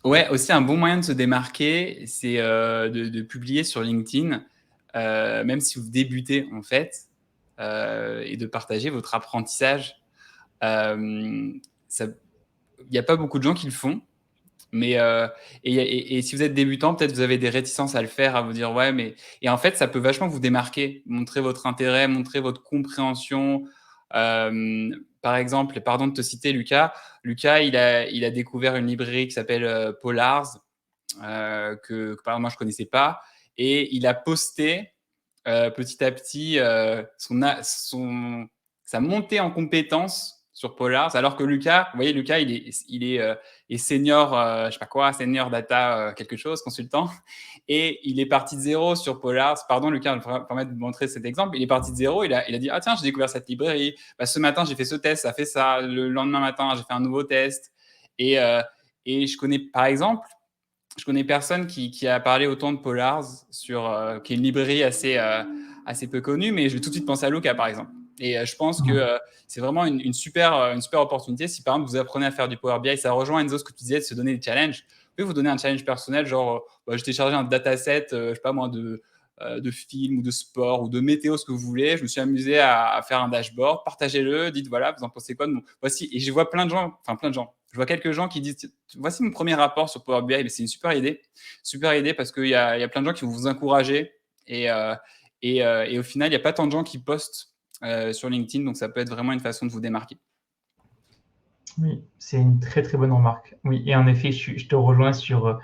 Speaker 3: Ouais, aussi un bon moyen de se démarquer, c'est de publier sur LinkedIn, même si vous débutez en fait, et de partager votre apprentissage. Il n'y a pas beaucoup de gens qui le font, Et si vous êtes débutant, peut-être vous avez des réticences à le faire, à vous dire ouais, mais et en fait, ça peut vachement vous démarquer, montrer votre intérêt, montrer votre compréhension. Par exemple, et pardon de te citer Lucas. Lucas, il a découvert une librairie qui s'appelle Polars, que par exemple moi je connaissais pas, et il a posté petit à petit sa montée en compétences sur Polars, alors que Lucas, vous voyez, Lucas, est senior, je sais pas quoi, senior data quelque chose, consultant, et il est parti de zéro sur Polars. Pardon, Lucas, je me permettre de montrer cet exemple. Il est parti de zéro, il a dit, ah tiens, j'ai découvert cette librairie. Bah, ce matin, j'ai fait ce test, ça fait ça. Le lendemain matin, j'ai fait un nouveau test. Et je connais, par exemple, je connais personne qui a parlé autant de Polars qui est une librairie assez peu connue, mais je vais tout de suite penser à Luca, par exemple. Et je pense que c'est vraiment une super opportunité. Si par exemple vous apprenez à faire du Power BI, ça rejoint Enzo ce que tu disais, de se donner des challenges. Vous pouvez vous donner un challenge personnel, genre je télécharge un dataset, je sais pas moi, de films ou de sport ou de météo, ce que vous voulez. Je me suis amusé à faire un dashboard. Partagez-le, dites voilà, vous en pensez quoi de voici. Et je vois plein de gens. Je vois quelques gens qui disent voici mon premier rapport sur Power BI. Mais c'est une super idée parce qu'il y a plein de gens qui vont vous encourager. Et au final, il n'y a pas tant de gens qui postent sur LinkedIn, donc ça peut être vraiment une façon de vous démarquer.
Speaker 1: Oui, c'est une très très bonne remarque. Oui, et en effet, je te rejoins sur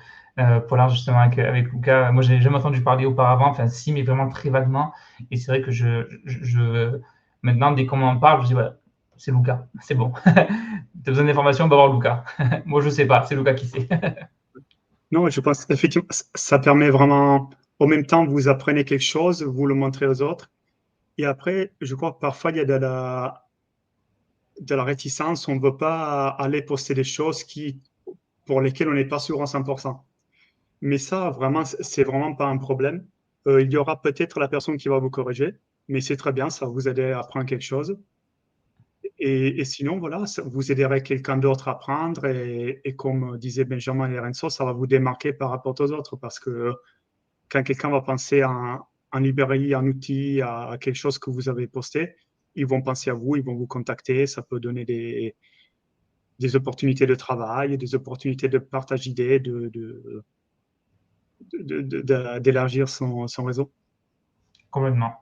Speaker 1: Polar justement avec Luca. Moi, je n'ai jamais entendu parler auparavant, enfin si, mais vraiment très vaguement. Et c'est vrai que maintenant, dès qu'on m'en parle, je dis voilà, c'est Luca, c'est bon. Tu as besoin d'informations, on va voir Luca. Moi, je ne sais pas, c'est Luca qui sait.
Speaker 2: Non, je pense effectivement, ça permet vraiment, en même temps, vous apprenez quelque chose, vous le montrez aux autres. Et après, je crois que parfois, il y a de la réticence, on ne veut pas aller poster des choses pour lesquelles on n'est pas sûr à 100%. Mais ça, vraiment, c'est vraiment pas un problème. Il y aura peut-être la personne qui va vous corriger, mais c'est très bien, ça va vous aider à apprendre quelque chose. Et sinon, voilà, vous aiderez quelqu'un d'autre à apprendre. Et comme disait Benjamin Lorenzo, ça va vous démarquer par rapport aux autres parce que quand quelqu'un va penser à un librairie, un outil, à quelque chose que vous avez posté, ils vont penser à vous, ils vont vous contacter. Ça peut donner des opportunités de travail, des opportunités de partage d'idées, d'élargir son réseau.
Speaker 1: Complètement.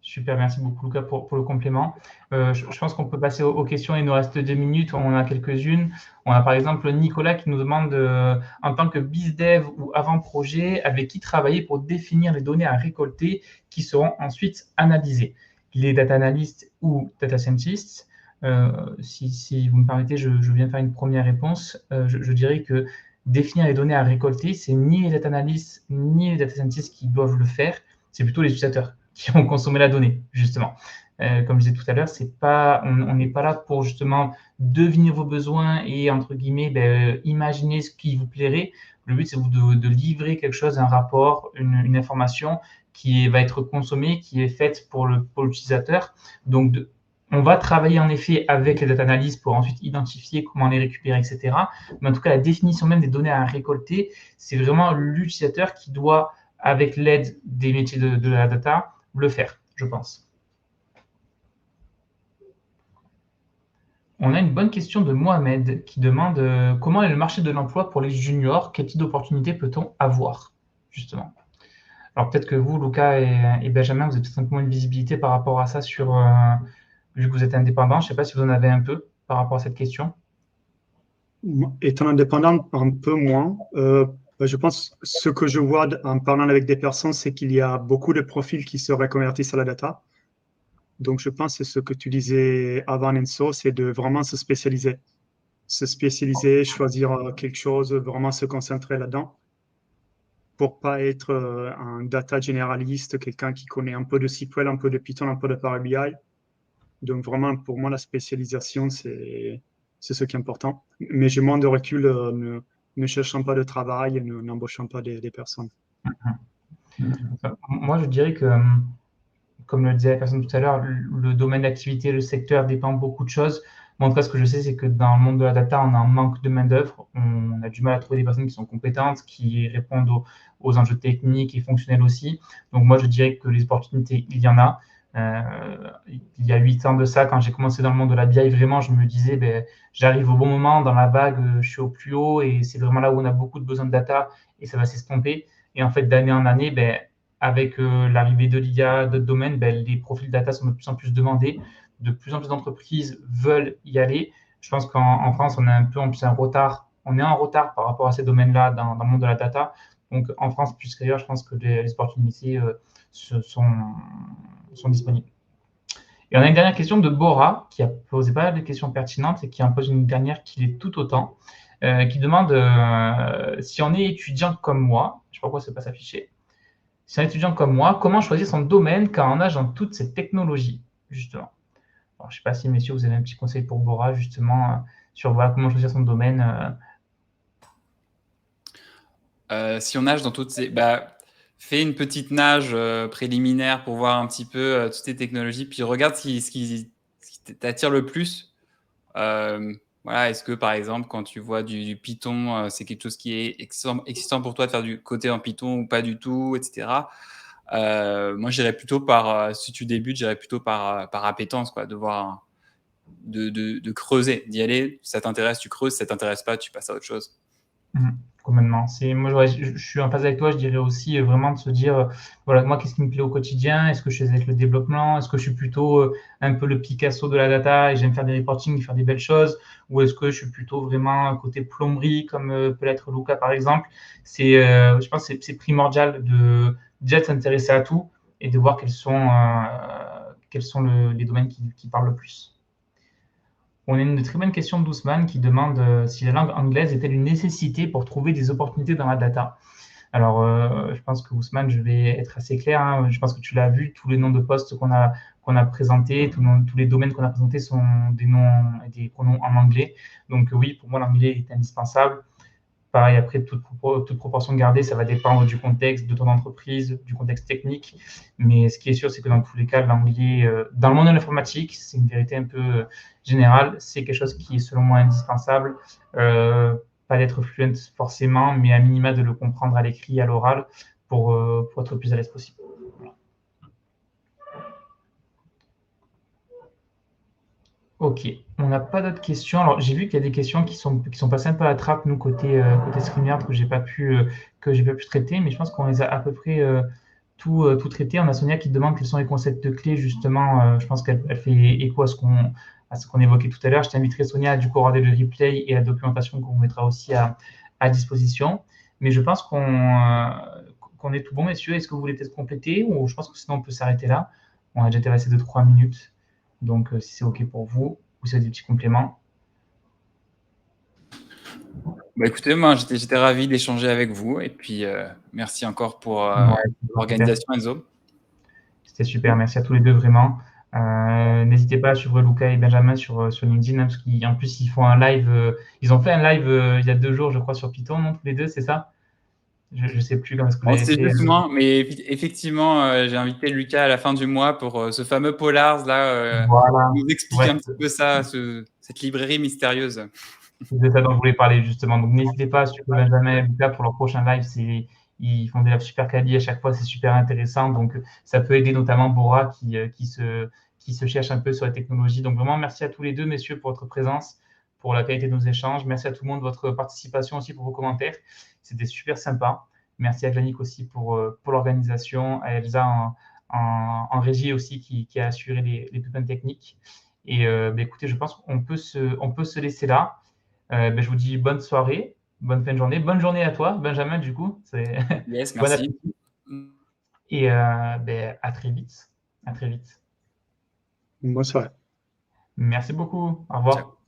Speaker 1: Super, merci beaucoup Lucas pour le complément. Je pense qu'on peut passer aux questions. Il nous reste 2 minutes, on en a quelques-unes. On a par exemple Nicolas qui nous demande en tant que BizDev ou avant-projet, avec qui travailler pour définir les données à récolter qui seront ensuite analysées. Les data analysts ou data scientists, si vous me permettez, je viens faire une première réponse. Je dirais que définir les données à récolter, c'est ni les data analysts ni les data scientists qui doivent le faire, c'est plutôt les utilisateurs qui vont consommer la donnée, justement. Comme je disais tout à l'heure, on n'est pas là pour justement deviner vos besoins et, entre guillemets, imaginer ce qui vous plairait. Le but, c'est de livrer quelque chose, un rapport, une information qui va être consommée, qui est faite pour l'utilisateur. Donc, on va travailler en effet avec les data analysts pour ensuite identifier comment les récupérer, etc. Mais en tout cas, la définition même des données à récolter, c'est vraiment l'utilisateur qui doit, avec l'aide des métiers de la data, le faire, je pense. On a une bonne question de Mohamed qui demande comment est le marché de l'emploi pour les juniors, quel type d'opportunités peut-on avoir, justement. Alors peut-être que vous, Lucas et Benjamin, vous avez peut-être un peu moins de visibilité par rapport à ça vu que vous êtes indépendant. Je ne sais pas si vous en avez un peu par rapport à cette question.
Speaker 2: Étant indépendant, un peu moins. Je pense ce que je vois en parlant avec des personnes, c'est qu'il y a beaucoup de profils qui se reconvertissent à la data. Donc, je pense que ce que tu disais avant, Enzo, c'est de vraiment se spécialiser. Se spécialiser, choisir quelque chose, vraiment se concentrer là-dedans pour pas être un data généraliste, quelqu'un qui connaît un peu de SQL, un peu de Python, un peu de Power BI. Donc, vraiment, pour moi, la spécialisation, c'est ce qui est important. Mais j'ai moins de recul ne cherchant pas de travail et n'embauchant pas des personnes.
Speaker 1: Moi, je dirais que, comme le disait la personne tout à l'heure, le domaine d'activité, le secteur dépend beaucoup de choses. Moi, en tout cas, ce que je sais, c'est que dans le monde de la data, on a un manque de main-d'œuvre. On a du mal à trouver des personnes qui sont compétentes, qui répondent aux enjeux techniques et fonctionnels aussi. Donc, moi, je dirais que les opportunités, il y en a. Il y a 8 ans de ça, quand j'ai commencé dans le monde de la BI, vraiment, je me disais, ben, j'arrive au bon moment, dans la vague, je suis au plus haut et c'est vraiment là où on a beaucoup de besoin de data et ça va s'estomper. Et en fait, d'année en année, ben, avec l'arrivée de l'IA, d'autres domaines, ben, les profils data sont de plus en plus demandés. De plus en plus d'entreprises veulent y aller. Je pense qu'en France, on a un peu en plus un retard. On est en retard par rapport à ces domaines-là dans le monde de la data. Donc, en France, plus qu'ailleurs, je pense que les opportunités sont disponibles. Et on a une dernière question de Bora, qui a posé pas mal de questions pertinentes et qui en pose une dernière qui l'est tout autant, qui demande si on est étudiant comme moi, je ne sais pas pourquoi ce n'est pas s'afficher, si on est étudiant comme moi, comment choisir son domaine quand on nage dans toute cette technologie, justement. Alors, je ne sais pas si, messieurs, vous avez un petit conseil pour Bora, justement, sur voilà, comment choisir son domaine.
Speaker 3: Si on nage dans toutes ces... fais une petite nage préliminaire pour voir un petit peu toutes ces technologies, puis regarde ce qui t'attire le plus. Voilà, est-ce que, par exemple, quand tu vois du Python, c'est quelque chose qui est excitant pour toi de faire du côté en Python ou pas du tout, etc. Moi, j'irais plutôt si tu débutes, j'irais plutôt par appétence, quoi, de voir, de creuser, d'y aller. Si ça t'intéresse, tu creuses. Si ça t'intéresse pas, tu passes à autre chose.
Speaker 1: Complètement. Moi, je suis en phase avec toi, je dirais aussi vraiment de se dire, voilà, moi, qu'est-ce qui me plaît au quotidien? Est-ce que je suis avec le développement? Est-ce que je suis plutôt un peu le Picasso de la data et j'aime faire des reporting, faire des belles choses? Ou est-ce que je suis plutôt vraiment côté plomberie, comme peut l'être Luca, par exemple? Je pense que c'est primordial déjà de s'intéresser à tout et de voir quels sont les domaines qui parlent le plus. On a une très bonne question d'Ousmane qui demande si la langue anglaise est-elle une nécessité pour trouver des opportunités dans la data. Alors, je pense que Ousmane, je vais être assez clair. Hein. Je pense que tu l'as vu, tous les noms de postes qu'on a présentés, tous les domaines qu'on a présentés sont des noms et des pronoms en anglais. Donc oui, pour moi, l'anglais est indispensable. Pareil, après, toute proportion gardée, ça va dépendre du contexte, de ton entreprise, du contexte technique. Mais ce qui est sûr, c'est que dans tous les cas, l'anglais, dans le monde de l'informatique, c'est une vérité un peu générale, c'est quelque chose qui est selon moi indispensable. Pas d'être fluent forcément, mais à minima de le comprendre à l'écrit, à l'oral, pour être le plus à l'aise possible. Voilà. Ok, on n'a pas d'autres questions. Alors, j'ai vu qu'il y a des questions qui sont passées un peu à la trappe, nous, côté StreamYard, que j'ai pas pu traiter, mais je pense qu'on les a à peu près tout traité. On a Sonia qui demande quels sont les concepts clés, justement. Je pense qu'elle fait écho à ce qu'on évoquait tout à l'heure. Je t'inviterai, Sonia, à du coup regarder le replay et la documentation qu'on vous mettra aussi à disposition. Mais je pense qu'on est tout bon, messieurs. Est-ce que vous voulez peut-être compléter ou je pense que sinon on peut s'arrêter là. On a déjà dépassé de 3 minutes. Donc, si c'est OK pour vous, ou si vous avez des petits compléments.
Speaker 3: Écoutez, moi, j'étais ravi d'échanger avec vous. Et puis, merci encore pour l'organisation, Enzo.
Speaker 1: C'était super. Merci à tous les deux, vraiment. N'hésitez pas à suivre Luca et Benjamin sur LinkedIn, hein, parce qu'en plus, ils font un live. Ils ont fait un live il y a 2 jours, je crois, sur Python, non, tous les deux, c'est ça? Je ne sais plus comment est-ce que vous avez fait.
Speaker 3: Juste moi, mais effectivement, j'ai invité Lucas à la fin du mois pour ce fameux Polars, là,
Speaker 1: voilà.
Speaker 3: nous expliquer un petit peu ça, cette librairie mystérieuse.
Speaker 1: C'est ça dont je voulais parler, justement. Donc, n'hésitez pas à suivre Benjamin et Lucas pour leur prochain live. Ils font des lives super quali à chaque fois, c'est super intéressant. Donc, ça peut aider notamment Bora qui se cherche un peu sur la technologie. Donc, vraiment, merci à tous les deux, messieurs, pour votre présence, pour la qualité de nos échanges. Merci à tout le monde de votre participation aussi, pour vos commentaires. C'était super sympa. Merci à Yannick aussi pour l'organisation, à Elsa en régie aussi qui a assuré les pépins techniques. Et écoutez, je pense qu'on peut se laisser là. Je vous dis bonne soirée, bonne fin de journée. Bonne journée à toi, Benjamin, du coup.
Speaker 3: Yes,
Speaker 1: Bon
Speaker 3: merci.
Speaker 1: appétit. Et à très vite. À très vite.
Speaker 2: Bonne soirée.
Speaker 1: Merci beaucoup. Au revoir.
Speaker 3: Ciao.